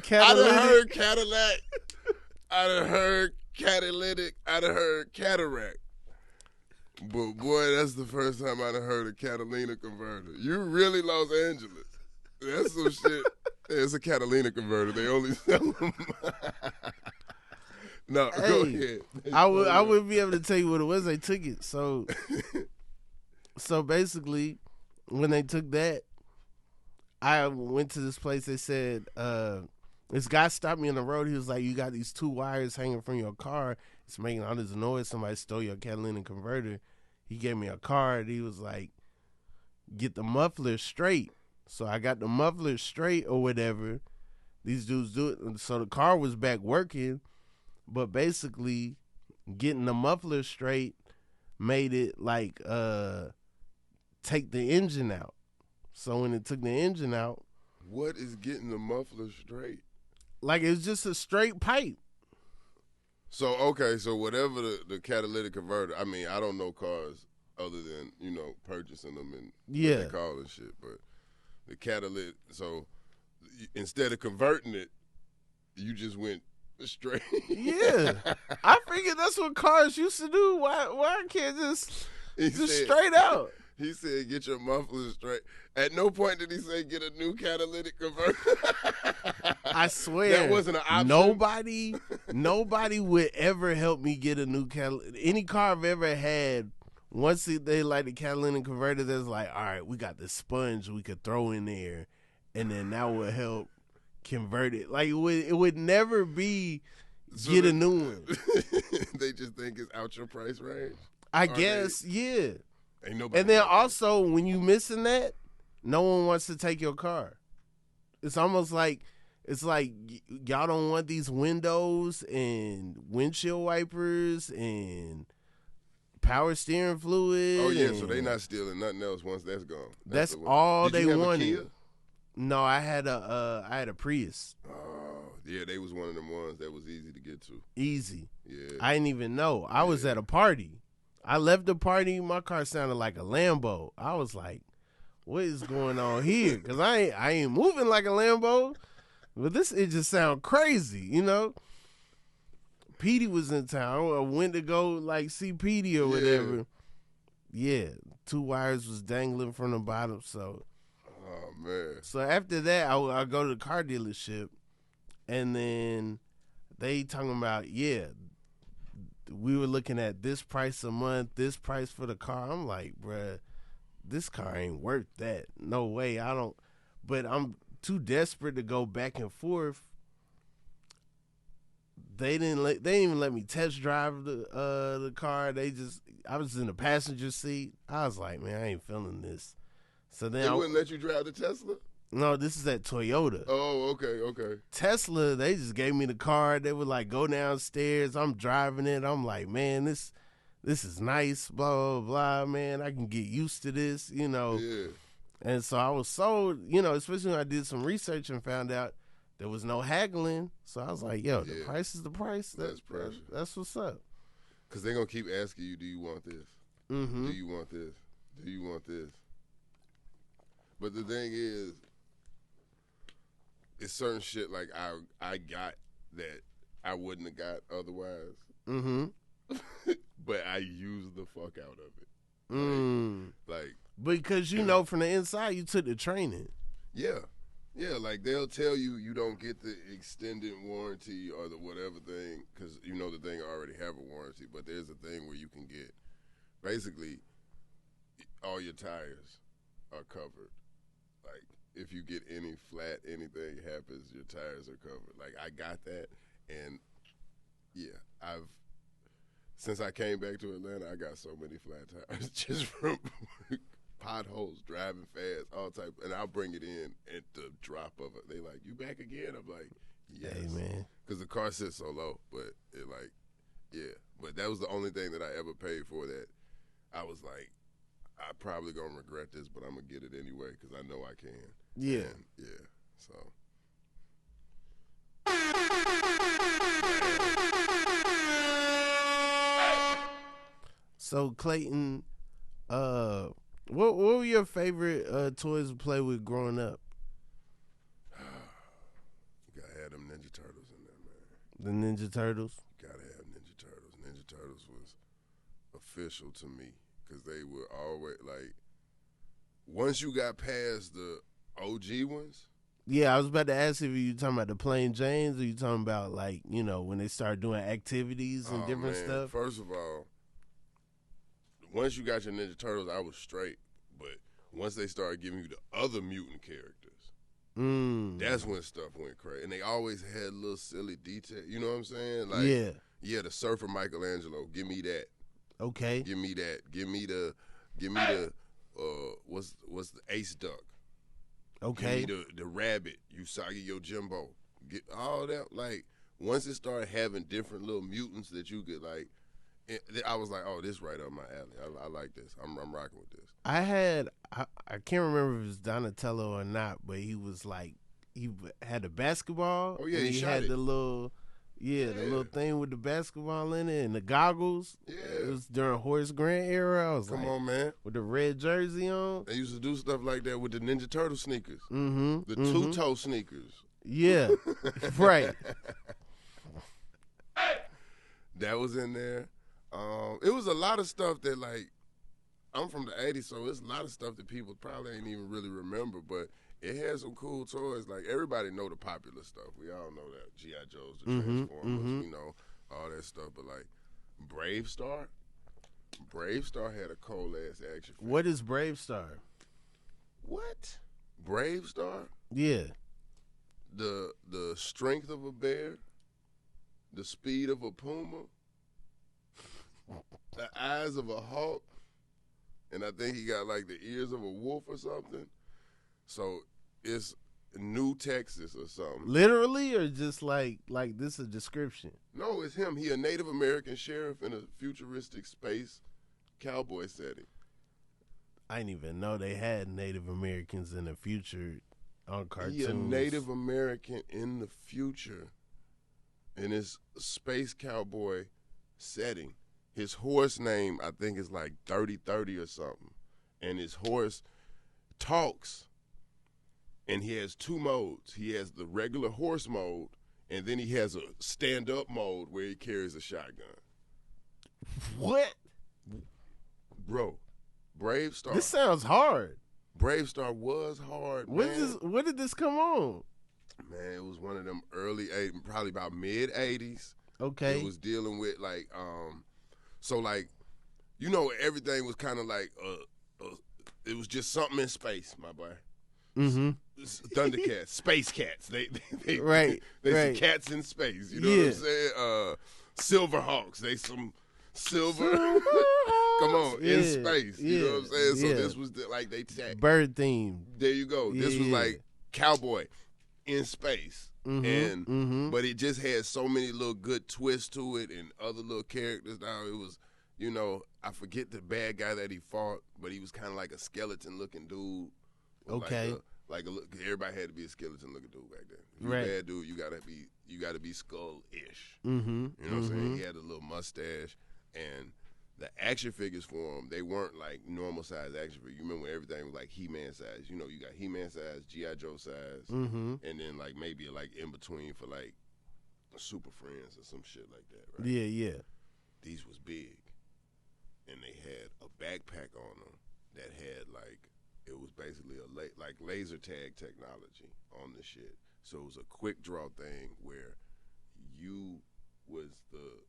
Catalytic. I done heard Cadillac. I done heard Catalytic. I done heard Cataract. But, boy, that's the first time I done heard a Catalina converter. You really Los Angeles. That's some shit. It's a Catalina converter. They only sell them. No, go ahead. I wouldn't be able to tell you what it was. They took it. So basically, when they took that, I went to this place. They said, this guy stopped me on the road. He was like, you got these 2 wires hanging from your car. It's making all this noise. Somebody stole your Catalina converter. He gave me a card. He was like, get the muffler straight. So I got the muffler straight or whatever. These dudes do it. So the car was back working. But basically, getting the muffler straight made it like take the engine out. So when it took the engine out, what is getting the muffler straight? Like it's just a straight pipe. So okay, so whatever the catalytic converter. I mean, I don't know cars other than purchasing them and what they call and shit. But the catalytic. So instead of converting it, you just went straight. Yeah, I figured that's what cars used to do. Why can't just straight out? He said, "Get your muffler straight." At no point did he say, "Get a new catalytic converter." I swear that wasn't an option. Nobody would ever help me get a new catalytic. Any car I've ever had, once they like the catalytic converter, there's like, all right, we got the sponge we could throw in there, and then that would help. convert it. Like it would never be So get a new one. They just think it's out your price range. I guess, yeah. Ain't nobody. And then also when you missing that, no one wants to take your car. It's almost like y'all don't want these windows and windshield wipers and power steering fluid. Oh yeah, so they not stealing nothing else once that's gone. That's all Did they you have wanted. a Kia? No, I had a Prius. Oh yeah, they was one of them ones that was easy to get to. Easy. Yeah. I didn't even know. I was at a party. I left the party. My car sounded like a Lambo. I was like, "What is going on here?" Because I ain't moving like a Lambo, but it just sound crazy, you know. Petey was in town. I went to go see Petey or whatever. Yeah, 2 wires was dangling from the bottom. So, oh man. So after that, I go to the car dealership, and then they talking about we were looking at this price a month, this price for the car. I'm like, bruh, this car ain't worth that. No way. I don't. But I'm too desperate to go back and forth. They didn't even let me test drive the car. I was in the passenger seat. I was like, man, I ain't feeling this. So then They wouldn't let you drive the Tesla? No, this is at Toyota. Oh, okay. Tesla, they just gave me the car. They would go downstairs. I'm driving it. I'm like, man, this is nice, blah, blah, blah, man. I can get used to this, you know. Yeah. And so I was sold, you know, especially when I did some research and found out there was no haggling. So I was like, yo, the price is the price. That's pressure. That's what's up. Because they're going to keep asking you, do you want this? Mm-hmm. Do you want this? Do you want this? But the thing is, it's certain shit like I got that I wouldn't have got otherwise. Mm-hmm. But I used the fuck out of it. Like because you know from the inside you took the training. Yeah. Yeah, like they'll tell you don't get the extended warranty or the whatever thing because you know the thing already have a warranty, but there's a thing where you can get basically all your tires are covered. Like if you get any flat, anything happens, your tires are covered. Like I got that, and yeah, since I came back to Atlanta, I got so many flat tires just from potholes, driving fast, all type, and I'll bring it in at the drop of it. They like, you back again? I'm like, yes, hey man, because the car sits so low, but it but that was the only thing that I ever paid for that I was like, I probably gonna regret this, but I'm gonna get it anyway because I know I can. Yeah, and, yeah. So Clayton, what were your favorite toys to play with growing up? You gotta have them Ninja Turtles in there, man. The Ninja Turtles? You gotta have Ninja Turtles. Ninja Turtles was official to me because they were always like, once you got past the OG ones. Yeah, I was about to ask if you talking about the Plain Janes or you talking about when they started doing activities and different stuff? First of all, once you got your Ninja Turtles, I was straight. But once they started giving you the other mutant characters, that's when stuff went crazy. And they always had little silly detail. You know what I'm saying? Like, yeah, the Surfer Michelangelo. Give me that. Okay. Give me that. Give me the. What's the Ace Duck? Okay. Give me the rabbit. Usagi Yojimbo. Get all that. Like once it started having different little mutants that you could like. I was like, oh, this right up my alley. I like this. I'm rocking with this. I can't remember if it was Donatello or not, but he was he had a basketball. Oh yeah, and he had it. the little the little thing with the basketball in it and the goggles. Yeah, it was during Horace Grant era. I was Come on, man, with the red jersey on. They used to do stuff like that with the Ninja Turtle sneakers. Mm-hmm. The two-toe sneakers. Yeah, right. That was in there. It was a lot of stuff that I'm from the 80s, so it's a lot of stuff that people probably ain't even really remember, but it had some cool toys. Like everybody know the popular stuff. We all know that. G.I. Joe's, the Transformers, you know, all that stuff. But Brave Star had a cold ass action figure. What is Brave Star? What? Brave Star? Yeah. the strength of a bear, the speed of a puma, the eyes of a hawk, and I think he got like the ears of a wolf or something. So it's New Texas or something. Literally, or just like this is a description? No, it's him. He a Native American sheriff in a futuristic space cowboy setting. I didn't even know they had Native Americans in the future on cartoons. He a Native American in the future in his space cowboy setting. His horse name, I think, is like 3030 or something. And his horse talks. And he has two modes. He has the regular horse mode, and then he has a stand-up mode where he carries a shotgun. What? Bro, Brave Star. This sounds hard. Brave Star was hard, When did this come on? Man, it was one of them early, probably about mid-'80s. Okay. It was dealing with, like, so, like, you know, everything was kind of like, it was just something in space, my boy. Mm-hmm. Thundercats, space cats. They right. some cats in space. You know what I'm saying? Silverhawks. They some silver. Come on, in space. You know what I'm saying? So this was like they bird theme. There you go. This was like cowboy in space, and but it just had so many little good twists to it and other little characters. Now it was, you know, I forget the bad guy that he fought, but he was kind of like a skeleton looking dude. Okay. Everybody had to be a skeleton looking dude back then. If you're a bad dude, you gotta be skull-ish. Mm-hmm. You know what I'm saying? He had a little mustache, and the action figures for him, they weren't like normal size action figures. You remember when everything was like He-Man size? You know, you got He-Man size, G.I. Joe size, and then like maybe like in between for like Super Friends or some shit like that, right? Yeah. These was big, and they had a backpack on them that had like. It was basically like laser tag technology on the shit. So it was a quick draw thing where you was the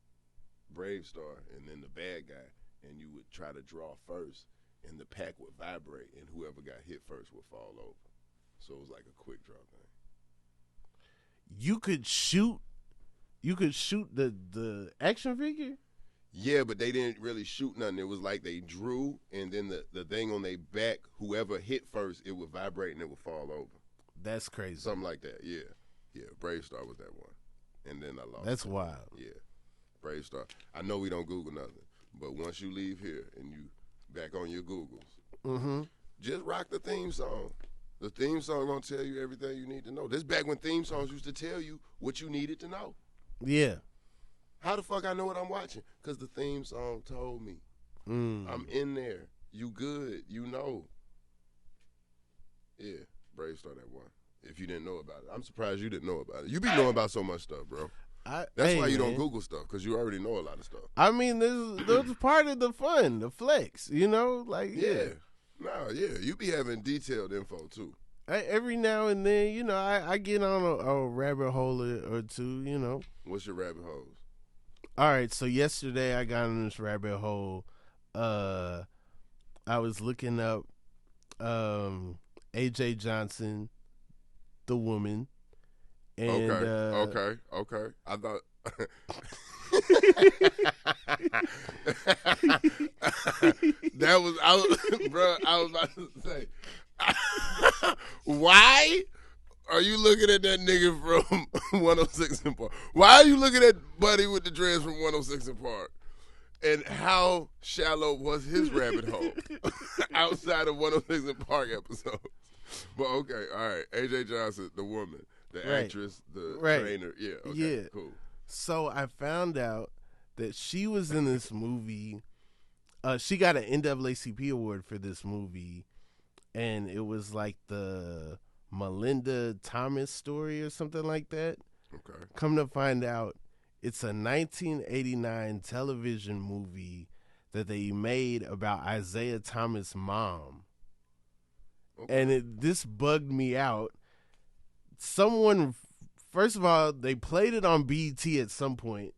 Brave Star and then the bad guy, and you would try to draw first, and the pack would vibrate, and whoever got hit first would fall over. So it was like a quick draw thing. You could shoot the action figure? Yeah, but they didn't really shoot nothing. It was like they drew, and then the thing on their back, whoever hit first, it would vibrate and it would fall over. That's crazy. Something like that, yeah. Yeah, Brave Star was that one. And then I lost. That's wild. Yeah, Brave Star. I know we don't Google nothing, but once you leave here and you back on your Googles, just rock the theme song. The theme song gonna tell you everything you need to know. This back when theme songs used to tell you what you needed to know. Yeah. How the fuck I know what I'm watching? Because the theme song told me. I'm in there. You good. You know. Yeah, Brave Star that one. If you didn't know about it. I'm surprised you didn't know about it. You be knowing about so much stuff, bro. That's why you don't Google stuff, because you already know a lot of stuff. I mean, this part of the fun, the flex, you know? Like, yeah. Nah, yeah. You be having detailed info, too. Every now and then, you know, I get on a rabbit hole or two, you know. What's your rabbit holes? All right, so yesterday I got in this rabbit hole. I was looking up A.J. Johnson, the woman. And, okay. I thought... I was about to say, why are you looking at that nigga from 106 and Park? Why are you looking at Buddy with the dreads from 106 and Park? And how shallow was his rabbit hole outside of 106 and Park episodes? But okay, all right. AJ Johnson, the woman, the actress, the trainer. Yeah, okay, cool. So I found out that she was in this movie. She got an NAACP award for this movie, and it was like the Melinda Thomas story or something like that. Okay. Come to find out, it's a 1989 television movie that they made about Isaiah Thomas' mom. Okay. And this bugged me out. Someone, first of all, they played it on BET at some point,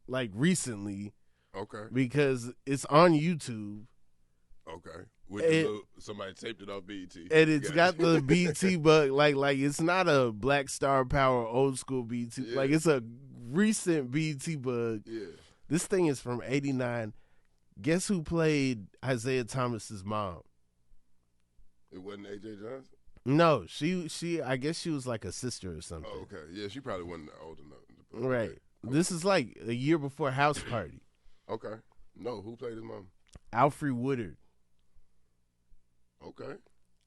like recently. Okay. Because it's on YouTube. Okay. With the little, somebody taped it off BET. And it's got the BT bug, like it's not a Black Star Power old school BT. Yeah. Like it's a recent BT bug. Yeah. This thing is from '89. Guess who played Isaiah Thomas's mom? It wasn't AJ Johnson? No, she. I guess she was like a sister or something. Oh, okay. Yeah, she probably wasn't old enough. Right. Okay. This is like a year before House Party. Okay. No, who played his mom? Alfre Woodard. Okay.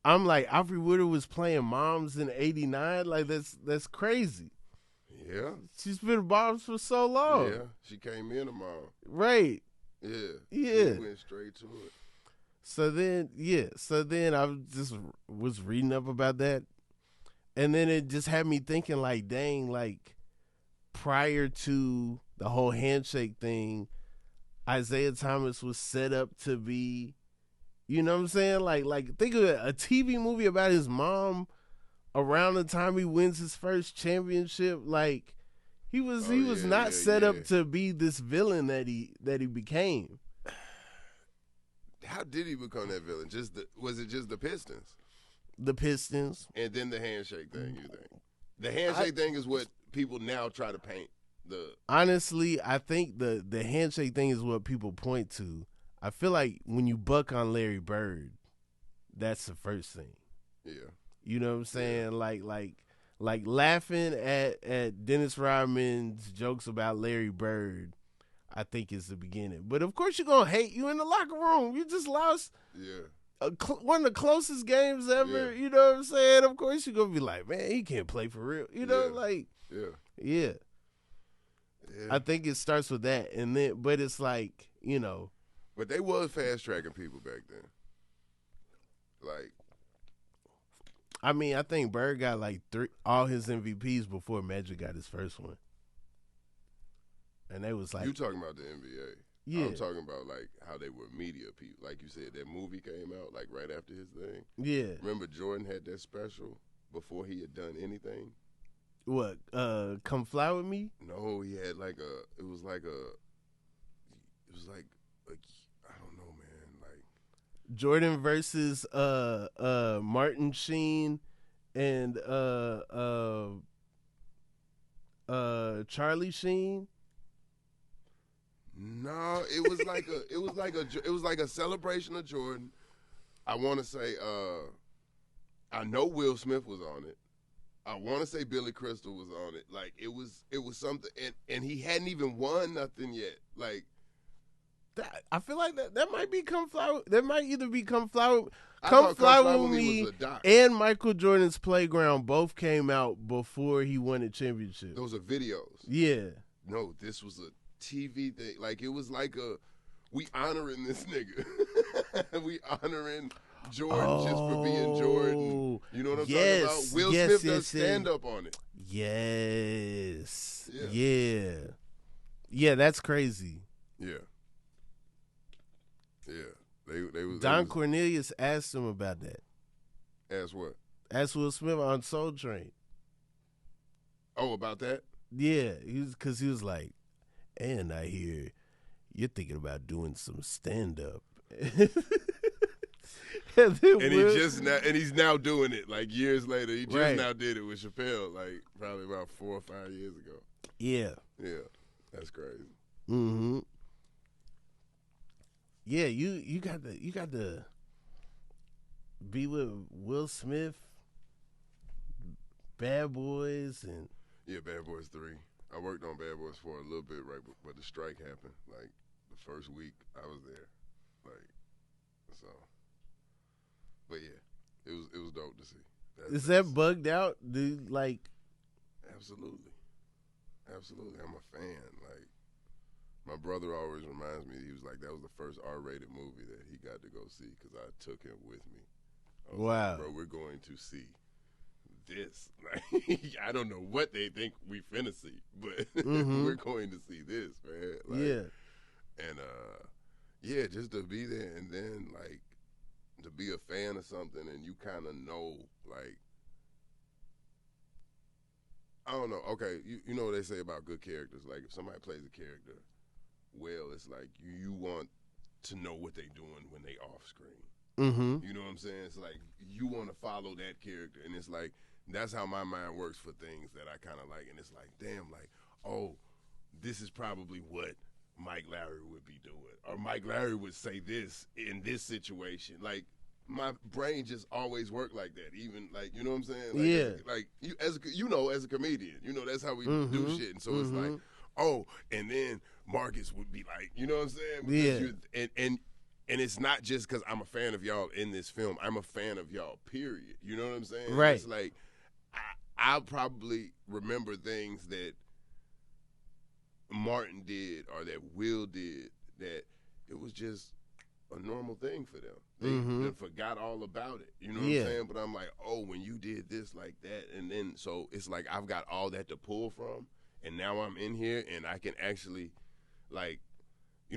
I'm like, Alfre Woodard was playing moms in '89. Like that's crazy. Yeah. She's been moms for so long. Yeah. She came in tomorrow. Right. Yeah. Yeah. She went straight to it. So then I just was reading up about that. And then it just had me thinking like, dang, like prior to the whole handshake thing, Isaiah Thomas was set up to be, you know what I'm saying? Like think of a TV movie about his mom around the time he wins his first championship. Like he was not set up to be this villain that he became. How did he become that villain? Was it just the Pistons? The Pistons. And then the handshake thing, you think? The handshake thing is what people now try to paint. Honestly, I think the handshake thing is what people point to. I feel like when you buck on Larry Bird, that's the first thing. Yeah. You know what I'm saying? Yeah. Like laughing at Dennis Rodman's jokes about Larry Bird, I think is the beginning. But of course you're going to hate you in the locker room. You just lost one of the closest games ever. You know what I'm saying? Of course you're going to be like, man, he can't play for real. You know, Yeah. I think it starts with that. And then, but it's like, you know. But they was fast tracking people back then. Like. I mean, I think Bird got like all his MVPs before Magic got his first one. And they was like, you talking about the NBA? Yeah, I'm talking about like how they were media people. Like you said, that movie came out like right after his thing. Yeah, remember Jordan had that special before he had done anything. What? Come Fly With Me? No, he had like it was like I don't know, man. Like Jordan versus Martin Sheen and Charlie Sheen. No, it was like a celebration of Jordan. I want to say I know Will Smith was on it. I want to say Billy Crystal was on it. Like it was something, and he hadn't even won nothing yet. Like I feel like that might be Come Fly. That might either be Come Fly With Me and Michael Jordan's Playground. Both came out before he won a championship. Those are videos. Yeah. No, this was a TV thing. Like it was like we honoring this nigga. We honoring Jordan just for being Jordan. You know what I'm talking about? Will Smith does stand up on it. Yes. Yeah, that's crazy. Yeah. Don Cornelius asked him about that. Asked what? Asked Will Smith on Soul Train. Oh, about that? Yeah, because he was like, and I hear you're thinking about doing some stand up. and he's now doing it like years later. He just now did it with Chappelle, like probably about 4 or 5 years ago. Yeah. Yeah. That's crazy. Mm-hmm. Yeah, you got to be with Will Smith, Bad Boys, and Bad Boys 3. I worked on Bad Boys 4 a little bit but the strike happened. Like the first week I was there, like so. But yeah, it was dope to see. Is that bugged out, dude? Like, absolutely. I'm a fan. Like. My brother always reminds me, he was like, that was the first R-rated movie that he got to go see because I took him with me. I was like, bro, we're going to see this. Like, I don't know what they think we finna see, but we're going to see this, man. Like, And, just to be there and then, like, to be a fan of something and you kind of know, like, I don't know. Okay, you know what they say about good characters. Like, if somebody plays a character well, it's like you want to know what they doing when they off screen. Mm-hmm. You know what I'm saying? It's like you want to follow that character, and it's like that's how my mind works for things that I kind of like. And it's like, damn, like, oh, this is probably what Mike Lowry would be doing, or Mike Lowry would say this in this situation. Like, my brain just always worked like that. Even like, you know what I'm saying? Like, yeah. Like you as a comedian, that's how we do shit. And so it's like, oh, and then Marcus would be like, you know what I'm saying? Because and it's not just because I'm a fan of y'all in this film. I'm a fan of y'all, period. You know what I'm saying? Right. It's like I'll probably remember things that Martin did or that Will did that it was just a normal thing for them. They forgot all about it. You know what I'm saying? But I'm like, oh, when you did this like that, and then so it's like I've got all that to pull from, and now I'm in here and I can actually, like,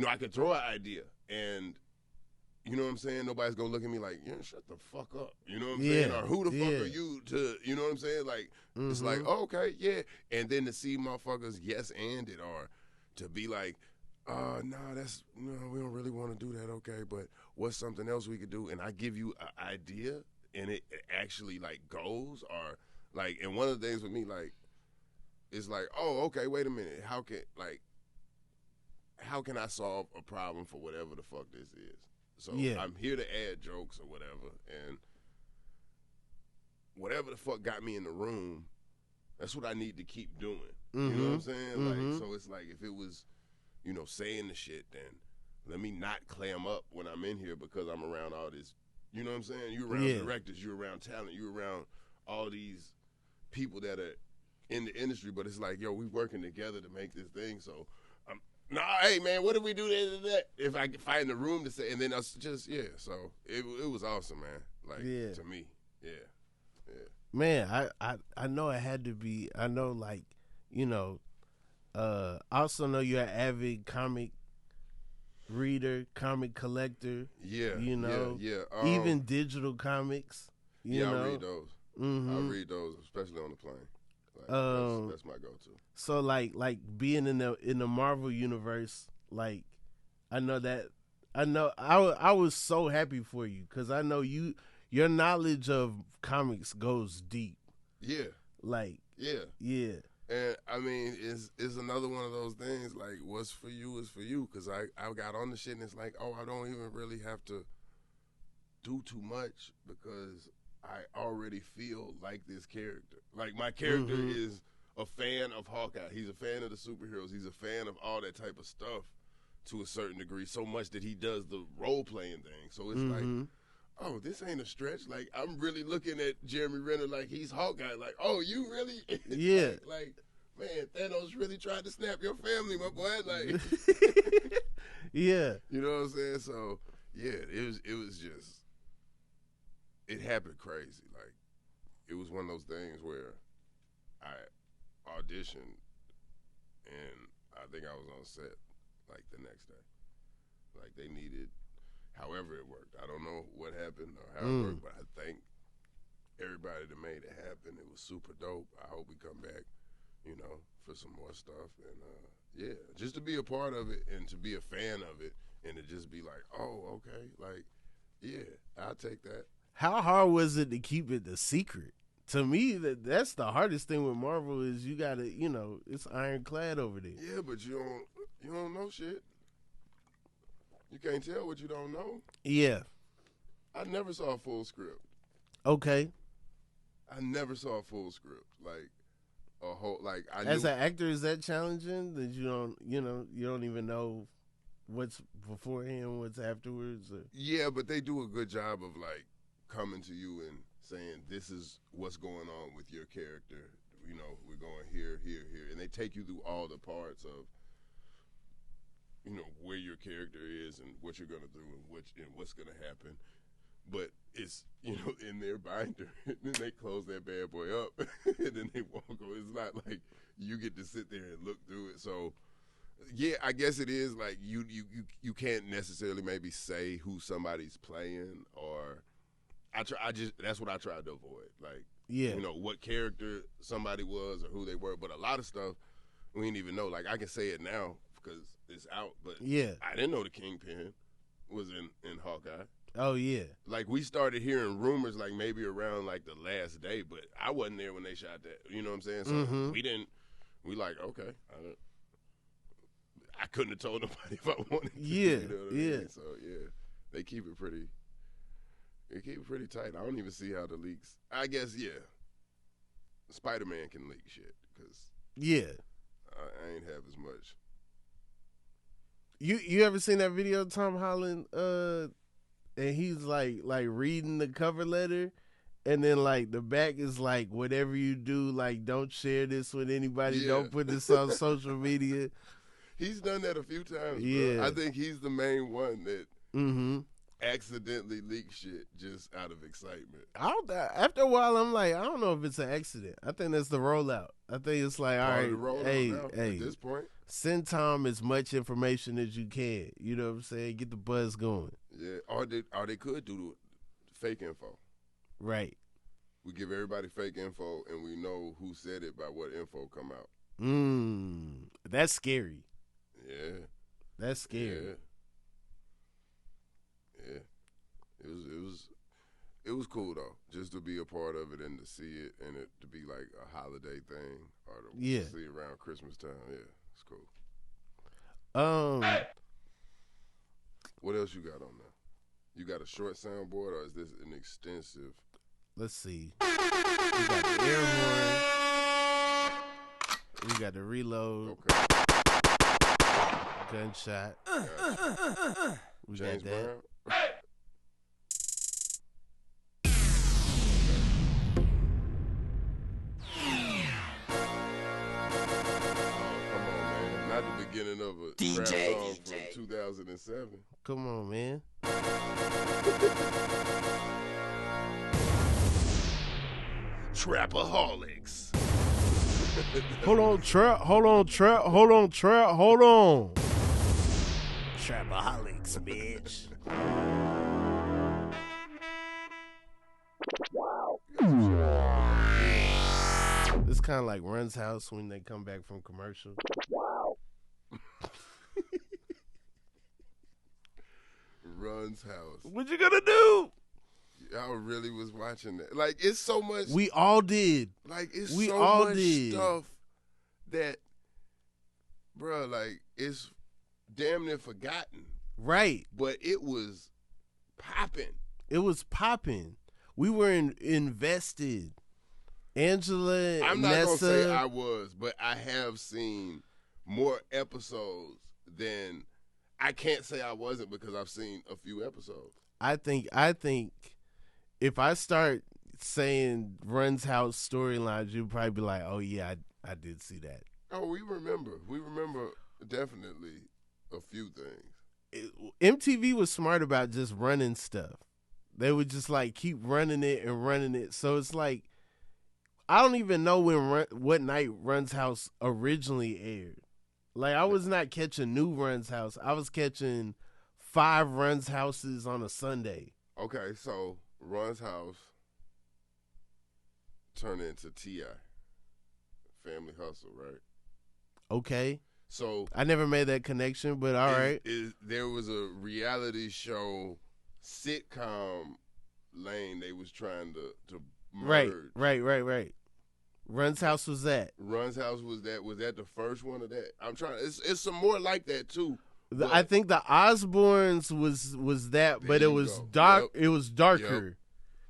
I can throw an idea and. You know what I'm saying? Nobody's gonna look at me like, shut the fuck up. You know what I'm saying? Or who the fuck are you to, you know what I'm saying? Like, it's like, oh, okay, yeah. And then to see motherfuckers yes and it, or to be like, we don't really want to do that, okay, but what's something else we could do? And I give you an idea and it actually like goes, or like, and one of the things with me, like, it's like, oh, okay, wait a minute. How can I solve a problem for whatever the fuck this is? So I'm here to add jokes or whatever, and whatever the fuck got me in the room, that's what I need to keep doing. You know what I'm saying? Like, so it's like if it was, saying the shit, then let me not clam up when I'm in here because I'm around all this. You know what I'm saying? You're around directors, you're around talent, you're around all these people that are in the industry, but it's like, yo, we working together to make this thing. So hey man, what did we do that? If I could find the room to say, and then I just so it was awesome, man. Like to me, Man, I know it had to be. I know, like, I also know you're an avid comic reader, comic collector. Yeah, even digital comics. You know? I read those. I read those, especially on the plane. Like, that's my go-to. So like being in the Marvel universe, like I was so happy for you because I know your knowledge of comics goes deep. Yeah. Like yeah. And I mean, it's another one of those things. Like, what's for you is for you. Because I got on the shit and it's like, oh, I don't even really have to do too much because I already feel like this character. Like, my character is a fan of Hawkeye. He's a fan of the superheroes. He's a fan of all that type of stuff to a certain degree, so much that he does the role-playing thing. So it's like, oh, this ain't a stretch. Like, I'm really looking at Jeremy Renner like he's Hawkeye. Like, oh, you really? Yeah. like, man, Thanos really tried to snap your family, my boy. Like, yeah. You know what I'm saying? So, yeah, it was just, it happened crazy. Like, it was one of those things where I auditioned and I think I was on set like the next day. Like, they needed, however it worked. I don't know what happened or how it worked, but I thank everybody that made it happen. It was super dope. I hope we come back, for some more stuff. And just to be a part of it and to be a fan of it and to just be like, oh, okay, like, yeah, I'll take that. How hard was it to keep it a secret? To me, that's the hardest thing with Marvel is you gotta, it's ironclad over there. Yeah, but you don't know shit. You can't tell what you don't know. Yeah. I never saw a full script. Okay. I never saw a full script. Like a whole, like I. As an actor, is that challenging that you don't even know what's beforehand, what's afterwards? Or? Yeah, but they do a good job of like coming to you and saying this is what's going on with your character. We're going here, and they take you through all the parts of where your character is and what you're gonna do and what's gonna happen. But it's in their binder, and then they close that bad boy up, and then they walk over. It's not like you get to sit there and look through it. So yeah, I guess it is like you can't necessarily maybe say who somebody's playing, or that's what I tried to avoid. Like, what character somebody was or who they were. But a lot of stuff we didn't even know. Like, I can say it now because it's out, but I didn't know the Kingpin. was in Hawkeye. Oh yeah. Like we started hearing rumors like maybe around like the last day, but I wasn't there when they shot that. You know what I'm saying? So we didn't. We like okay. I couldn't have told nobody if I wanted to. Yeah, You know what I yeah. mean? So yeah, they keep it pretty. They keep it pretty tight. I don't even see how the leaks. I guess yeah. Spider-Man can leak shit because I ain't have as much. You ever seen that video of Tom Holland? And he's like reading the cover letter, and then like the back is like, whatever you do, like don't share this with anybody. Yeah. Don't put this on social media. He's done that a few times. Yeah. Bro. I think he's the main one that accidentally leaks shit just out of excitement. After a while, I'm like, I don't know if it's an accident. I think that's the rollout. I think it's like, all right, hey, at this point, send Tom as much information as you can. You know what I'm saying? Get the buzz going. Yeah, or they could do fake info. Right. We give everybody fake info, and we know who said it by what info come out. That's scary. Yeah. That's scary. Yeah. It was cool though, just to be a part of it and to see it and it to be like a holiday thing or to see it around Christmas time. Yeah, it's cool. What else you got on there? You got a short soundboard or is this an extensive? Let's see. We got the air horn. We got the reload. Okay. Gunshot. We James got that. Brown. Beginning of a DJ song from 2007. Come on, man. Trapaholics. Hold on, trap. Hold on, trap. Hold on, trap. Hold on. Trapaholics, bitch. It's kind of like Run's House when they come back from commercial. Run's House. What you gonna do? I really was watching that. Like, it's so much. We all did. Like, it's we so all much did. stuff that, bro, like, it's damn near forgotten. Right. But it was popping. It was popping. We were invested. Angela, I'm not Nessa, gonna say I was, but I have seen more episodes than. I can't say I wasn't because I've seen a few episodes. I think if I start saying Run's House storylines, you'll probably be like, oh yeah, I did see that. Oh, we remember. We remember definitely a few things. MTV was smart about just running stuff. They would just like keep running it and running it. So it's like, I don't even know what night Run's House originally aired. Like, I was not catching new Run's House. I was catching 5 Run's Houses on a Sunday. Okay, so Run's House turned into T.I. Family Hustle, right? Okay. So I never made that connection, but all right. There was a reality show sitcom lane they was trying to merge. Right. Run's House was that. Run's House was that. Was that the first one of that? I'm trying. It's some more like that too. I think the Osbournes was that, but it was dark. Yep. It was darker,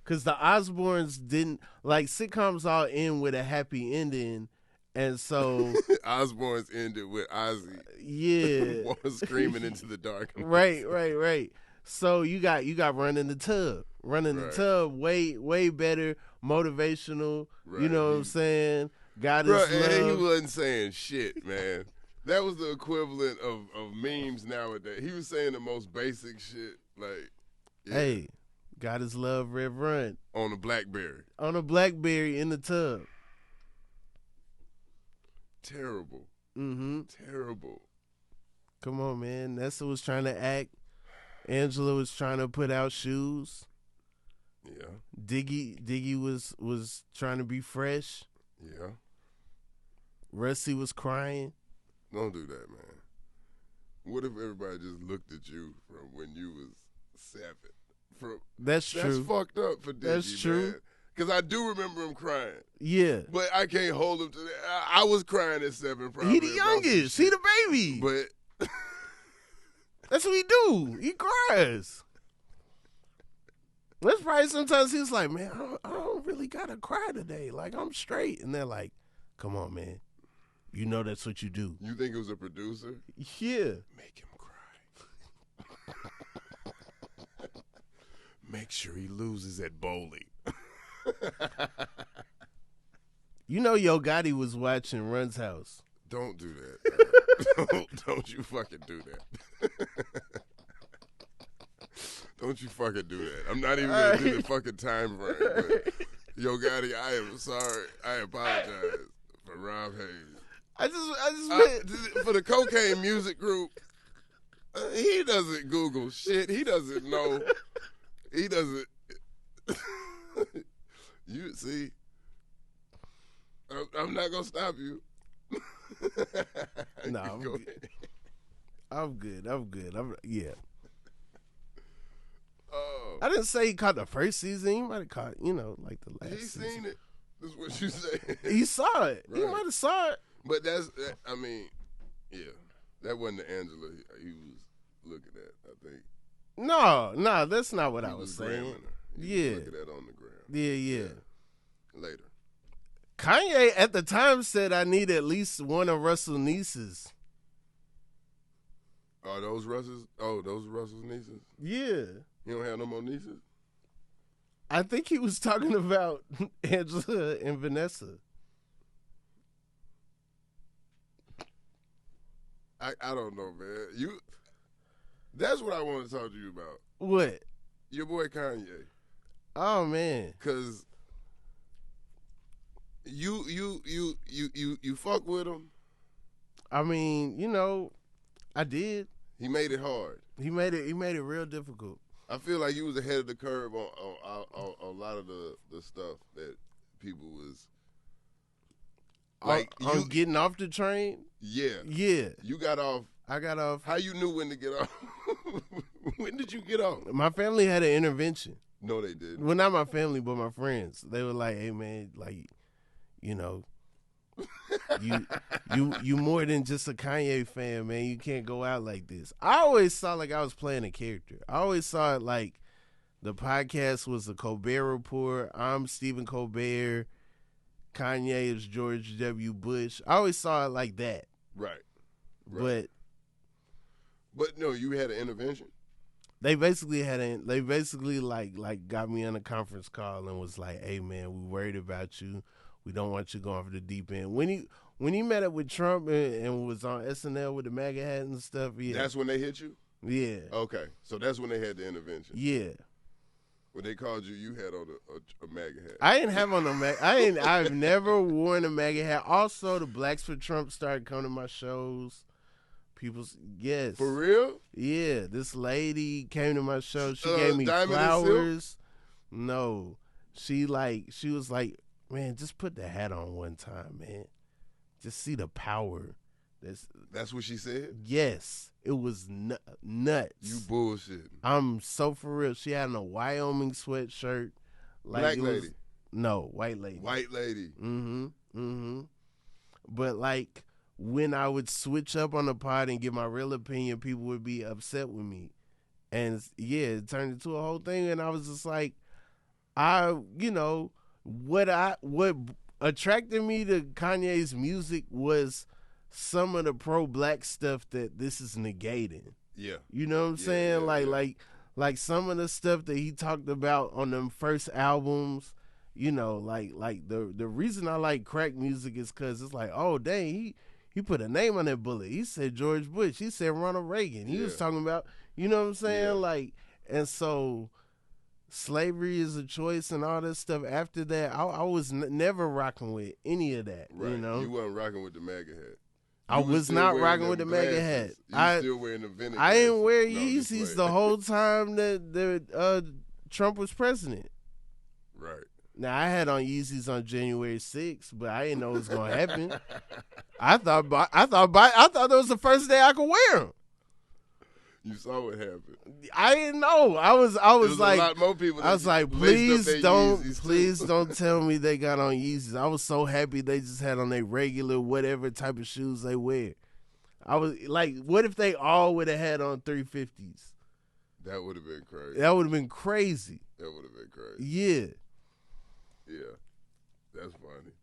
because the Osbournes didn't like sitcoms. All end with a happy ending, and so Osbournes ended with Ozzy. Yeah, was screaming into the dark. Right. So you got Running the Tub. Running the Tub, way better, motivational. Right. You know what I'm saying? God is love. And he wasn't saying shit, man. That was the equivalent of memes nowadays. He was saying the most basic shit, like, hey, God is love, Rev Run. On a BlackBerry. On a BlackBerry in the tub. Terrible. Terrible. Come on, man. Nessa was trying to act. Angela was trying to put out shoes. Yeah. Diggy was trying to be fresh. Yeah. Rusty was crying. Don't do that, man. What if everybody just looked at you from when you was 7? That's true. That's fucked up for Diggy, That's true. man. Because I do remember him crying. Yeah. But I can't hold him to that. I was crying at 7 probably. He the youngest. He the baby. But that's what he do. He cries. That's probably sometimes he's like, man, I don't really got to cry today. Like, I'm straight. And they're like, come on, man. You know that's what you do. You think it was a producer? Yeah. Make him cry. Make sure he loses at bowling. You know Yo Gotti was watching Run's House. Don't do that. Don't you fucking do that. Don't you fucking do that. I'm not even going to do the fucking time frame. But Yo Gotti, I am sorry. I apologize for Rob Haze. I just for the Cocaine Music Group, he doesn't Google shit. He doesn't know. He doesn't. You see, I'm not gonna stop you. No, I'm good. Yeah. I didn't say he caught the first season. He might have caught, like the last season. He seen it. That's what you say. He saw it. Right. He might have saw it. But yeah, that wasn't the Angela he was looking at, I think. No, that's not what I was saying. He was looking at on the ground. Yeah. Later. Kanye at the time said I need at least one of Russell's nieces. Are those Russell's? Oh, those Russell's nieces? Yeah. You don't have no more nieces? I think he was talking about Angela and Vanessa. I don't know, man. That's what I want to talk to you about. What? Your boy Kanye. Oh man. Cause you fuck with him. I mean, I did. He made it hard. He made it real difficult. I feel like you was ahead of the curve on a lot of the stuff that people was like. On getting off the train? Yeah. You got off. I got off. How you knew when to get off? When did you get off? My family had an intervention. No, they didn't. Well, not my family, but my friends. They were like, "Hey, man, like, you more than just a Kanye fan, man. You can't go out like this." I always saw like I was playing a character. I always saw it like the podcast was the Colbert Report. I'm Stephen Colbert. Kanye is George W. Bush. I always saw it like that. Right. But no, you had an intervention. They basically like got me on a conference call and was like, "Hey man, we worried about you. We don't want you going for the deep end." When he met up with Trump and was on SNL with the MAGA hat and stuff, yeah. That's when they hit you? Yeah. Okay, so that's when they had the intervention. Yeah. When they called you, you had on a MAGA hat. I didn't have on a MAGA. I've never worn a MAGA hat. Also, the Blacks for Trump started coming to my shows. Yes. For real? Yeah. This lady came to my show. She gave me flowers. No. She was like, "Man, just put the hat on one time, man. Just see the power." That's what she said? Yes. It was nuts. You bullshit. I'm so for real. She had on a Wyoming sweatshirt. Black lady? No, white lady. White lady. Mm-hmm. But like when I would switch up on the pod and give my real opinion, people would be upset with me. And yeah, it turned into a whole thing. And I was just like, what attracted me to Kanye's music was some of the pro-black stuff that this is negating. Yeah. You know what I'm saying? Like some of the stuff that he talked about on them first albums, like the reason I like crack music is because it's like, oh, dang, he put a name on that bullet. He said George Bush. He said Ronald Reagan. He was talking about, you know what I'm saying? Yeah. Like, and so slavery is a choice and all that stuff. After that, I was never rocking with any of that. Right. You wasn't rocking with the MAGA hat. I was not rocking with the MAGA hat. You still wearing the vinegar. I didn't wear Yeezys the whole time that Trump was president. Right. Now I had on Yeezys on January 6th, but I didn't know it was gonna happen. I thought that was the first day I could wear them. You saw what happened. I didn't know. I was like, a lot more people. I was like, please don't tell me they got on Yeezys. I was so happy they just had on their regular whatever type of shoes they wear. I was like, what if they all would have had on 350s? That would have been crazy. That would have been crazy. That would have been crazy. Yeah. Yeah. That's funny.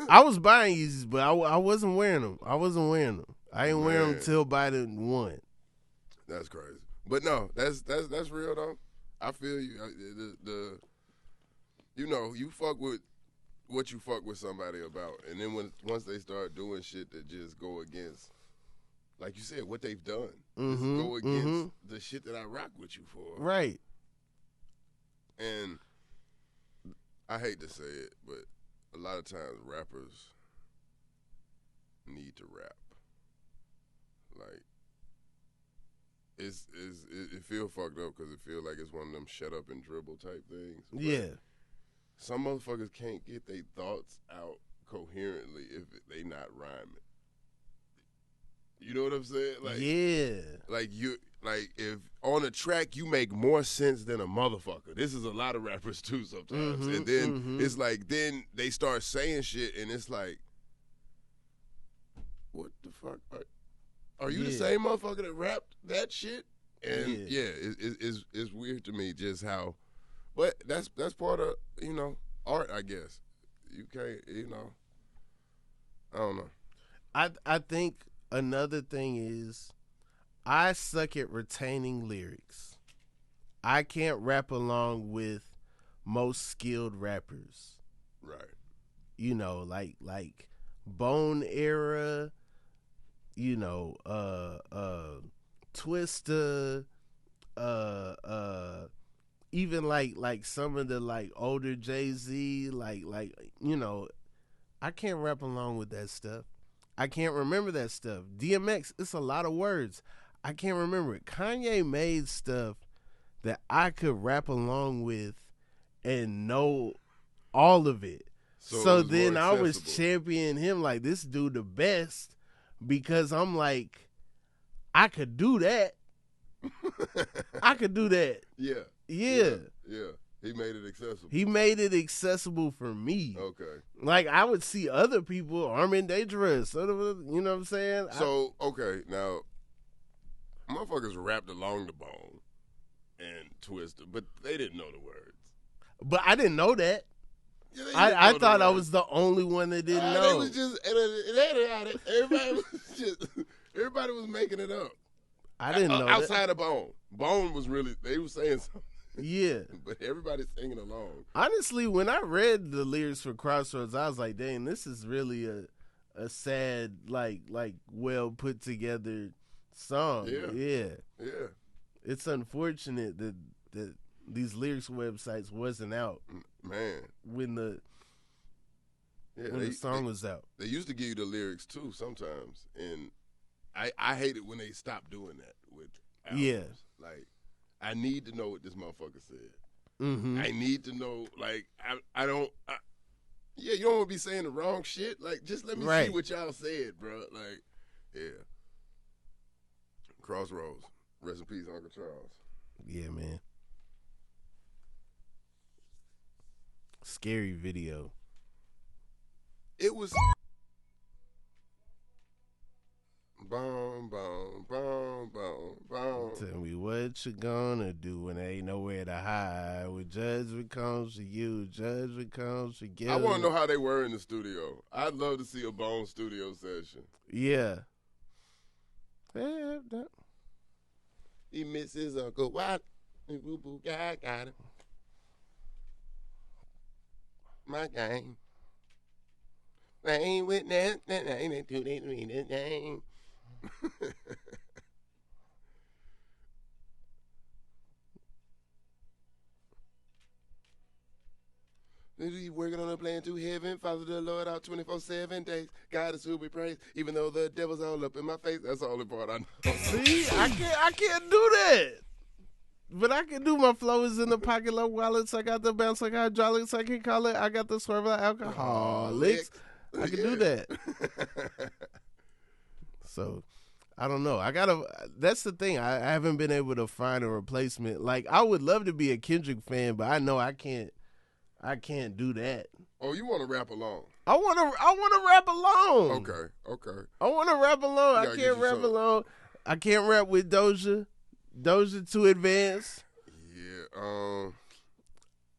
I was buying Yeezys, but I wasn't wearing them. I ain't wearing them till Biden won. That's crazy. But no, that's real though. I feel you. You fuck with what you fuck with somebody about, and then once they start doing shit that just go against, like you said, what they've done, just go against the shit that I rock with you for. Right. And I hate to say it, but a lot of times rappers need to rap. Like, it feel fucked up because it feel like it's one of them shut up and dribble type things. But yeah. some motherfuckers can't get their thoughts out coherently if they not rhyming. You know what I'm saying? Like, yeah. Like if on a track you make more sense than a motherfucker. This is a lot of rappers too sometimes. And then it's like, then they start saying shit and it's like, what the fuck? Are you the same motherfucker that rapped that shit? And it's weird to me just how, but that's part of, art, I guess. You can't, I don't know. I think another thing is I suck at retaining lyrics. I can't rap along with most skilled rappers. Right. Like Bone era, Twista, even like some of the like older Jay-Z, I can't rap along with that stuff. I can't remember that stuff. DMX, it's a lot of words. I can't remember it. Kanye made stuff that I could rap along with and know all of it. So then I was championing him like, this dude the best, because I'm like, I could do that. I could do that. Yeah. Yeah. Yeah. He made it accessible. He made it accessible for me. Okay. Like, I would see other people, Armin Dangerous, you know what I'm saying? So, okay, now, motherfuckers rapped along the bone and Twister, but they didn't know the words. But I didn't know that. Yeah, I thought I was the only one that didn't know. They was just, everybody was making it up. I didn't know outside of Bone. Bone was really, they were saying something. Yeah. But everybody's singing along. Honestly, when I read the lyrics for Crossroads, I was like, dang, this is really a sad, like well put together song. Yeah. It's unfortunate that these lyrics websites wasn't out. Man. When the song was out. They used to give you the lyrics too sometimes. And I hate it when they stop doing that with albums. Yeah. Like, I need to know what this motherfucker said. Mm-hmm. I need to know, like, I don't, you don't want to be saying the wrong shit. Like, just let me see what y'all said, bro. Like, yeah. Crossroads. Rest in peace, Uncle Charles. Yeah, man. Scary video. It was. Boom, boom, boom, boom, boom. Tell me what you gonna do when there ain't nowhere to hide. When judgment comes to you, judgment comes to you. I want to know how they were in the studio. I'd love to see a Bone studio session. Yeah. He misses Uncle Watt. Got him. My game. I ain't with that. I ain't do they read the game. He working on a plan to heaven, follow the Lord out 24/7 days. God is who we praise, even though the devil's all up in my face. That's the only part I know. See, I can't do that. But I can do my flows in the pocket, low wallets. I got the bounce like hydraulics, I can call it. I got the swerve like alcoholics. I can do that. So, I don't know. That's the thing. I haven't been able to find a replacement. Like, I would love to be a Kendrick fan, but I know I can't do that. Oh, you want to rap along? I want to rap alone. Okay. I want to rap alone. I can't rap alone. I can't rap with Doja. Doja too advanced. Yeah.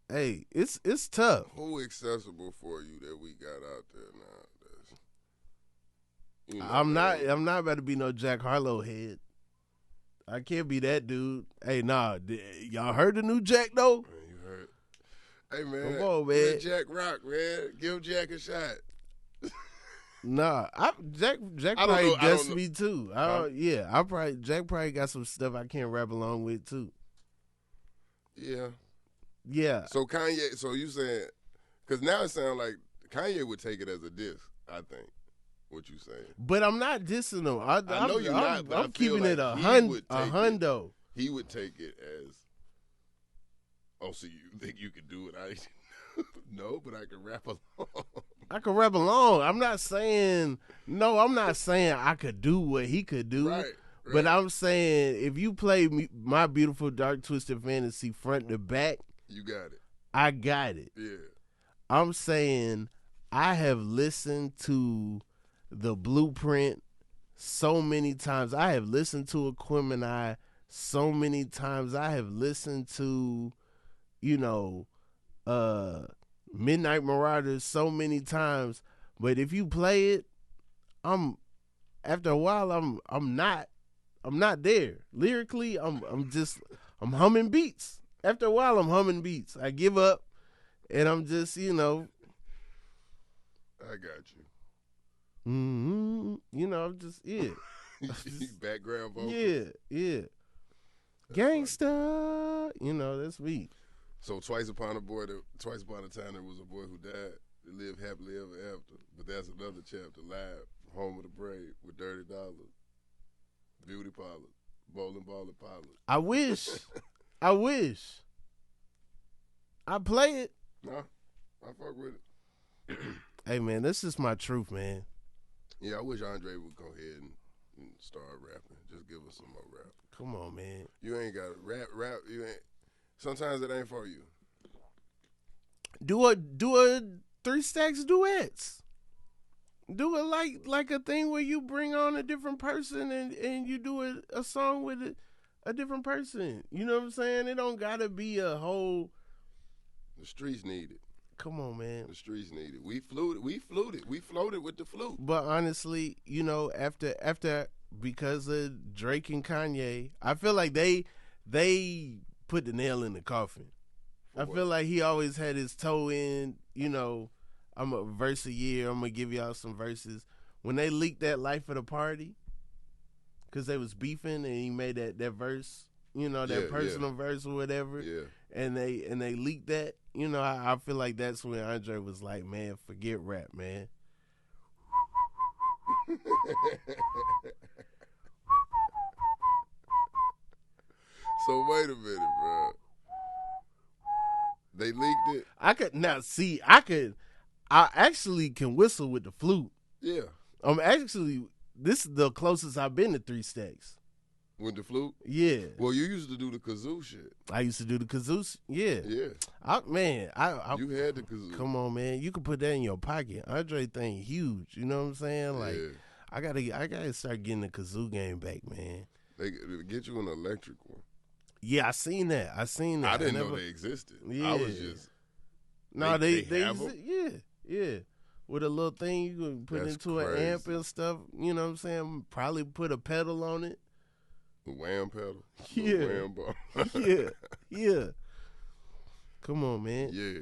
Hey, it's tough. Who accessible for you that we got out there now? You know, I'm not about to be no Jack Harlow head. I can't be that dude. Hey, nah, y'all heard the new Jack though? Man, you heard. Hey man, come on, man. Let Jack rock, man. Give Jack a shot. Nah, Jack probably guessed me too. Jack probably got some stuff I can't rap along with too. Yeah. So Kanye, so you saying, because now it sounds like Kanye would take it as a diss, I think, what you saying. But I'm not dissing him. I know you're not, but I'm keeping like it a hundo. He would take it as, oh, so you think you could do it? No, but I can rap along. I can rap along. I'm not saying I could do what he could do. Right. But I'm saying if you play My Beautiful Dark Twisted Fantasy front to back, you got it. I got it. Yeah. I'm saying I have listened to the Blueprint so many times. I have listened to Aquemini so many times. I have listened to, Midnight Marauders so many times. But if you play it, after a while I'm not there. Lyrically, I'm humming beats. After a while I'm humming beats. I give up and I'm just, I got you. I'm just, yeah. Background vocal. Yeah. Gangsta, that's me. So twice upon a time there was a boy who died. They lived happily ever after. But that's another chapter. Live, Home of the Brave, with $30, beauty parlor, bowling ball and parlor. I wish. I play it. Nah, I fuck with it. Hey man, this is my truth, man. Yeah, I wish Andre would go ahead and start rapping. Just give us some more rap. Come on, man. You ain't got to rap. You ain't. Sometimes it ain't for you. Do a 3 Stacks duets. Do it like a thing where you bring on a different person and you do a song with a different person. You know what I'm saying? It don't gotta be a whole. The streets need it. Come on, man. The streets need it. We floated with the flute. But honestly, after because of Drake and Kanye, I feel like they put the nail in the coffin. I feel like he always had his toe in, I'm a verse a year, I'm going to give y'all some verses. When they leaked that Life of the Party, because they was beefing and he made that verse, that personal verse or whatever, and they leaked that, I feel like that's when Andre was like, man, forget rap, man. So wait a minute, bro. They leaked it. I actually can whistle with the flute. Yeah. This is the closest I've been to 3 Stacks. With the flute? Yeah. Well, you used to do the kazoo shit. I used to do the kazoo. Yeah. Yeah. You had the kazoo. Come on, man. You can put that in your pocket. Andre thing huge. You know what I'm saying? Like, I gotta start getting the kazoo game back, man. They get you an electric one. Yeah, I seen that. I didn't know they existed. Yeah. I was just. No, they have them? Yeah. With a little thing you can put into an amp and stuff. You know what I'm saying? Probably put a pedal on it. The wham pedal. Yeah. The wham bar. Yeah. Come on, man. Yeah.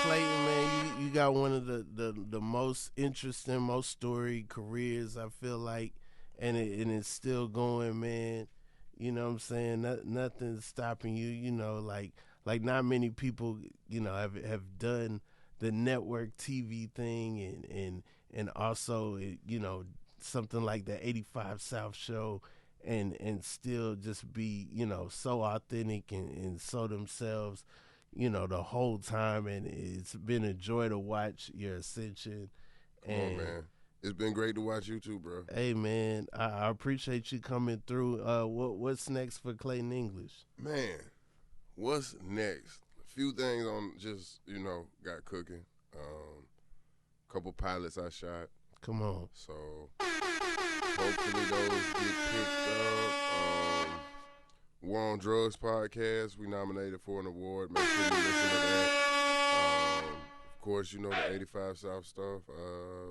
Clayton, man, you got one of the most interesting, most storied careers, I feel like. And it's still going, man. You know what I'm saying? Nothing's stopping you, like not many people, have done the network TV thing and also, something like the 85 South show and still just be, so authentic and so themselves, the whole time. And it's been a joy to watch your ascension. And, man. It's been great to watch you too, bro. Hey, man, I appreciate you coming through. What's next for Clayton English? Man, what's next? A few things on just, got cooking. Couple pilots I shot. Come on. So hopefully those get picked up. War on Drugs podcast, we nominated for an award. Make sure you listen to that. Of course, the 85 South stuff.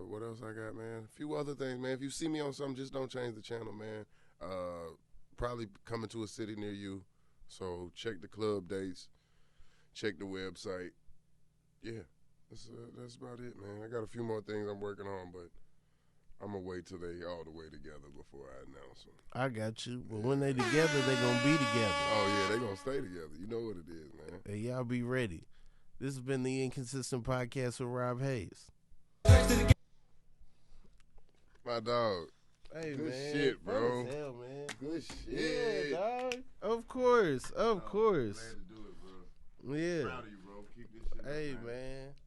What else I got, man? A few other things, man. If you see me on something, just don't change the channel, man. Probably coming to a city near you. So check the club dates. Check the website. Yeah, that's about it, man. I got a few more things I'm working on, but I'm going to wait till they all the way together before I announce them. I got you. But when they together, they going to be together. Oh, yeah, they going to stay together. You know what it is, man. Hey, y'all be ready. This has been the Inconsistent Podcast with Rob Haze. My dog. Hey, good man. Shit, bro. Hell, man. Good shit. Yeah, dog. Of course. Of course. Glad to do it, bro. Yeah. Proud of you, bro. Keep this shit Hey, up, man.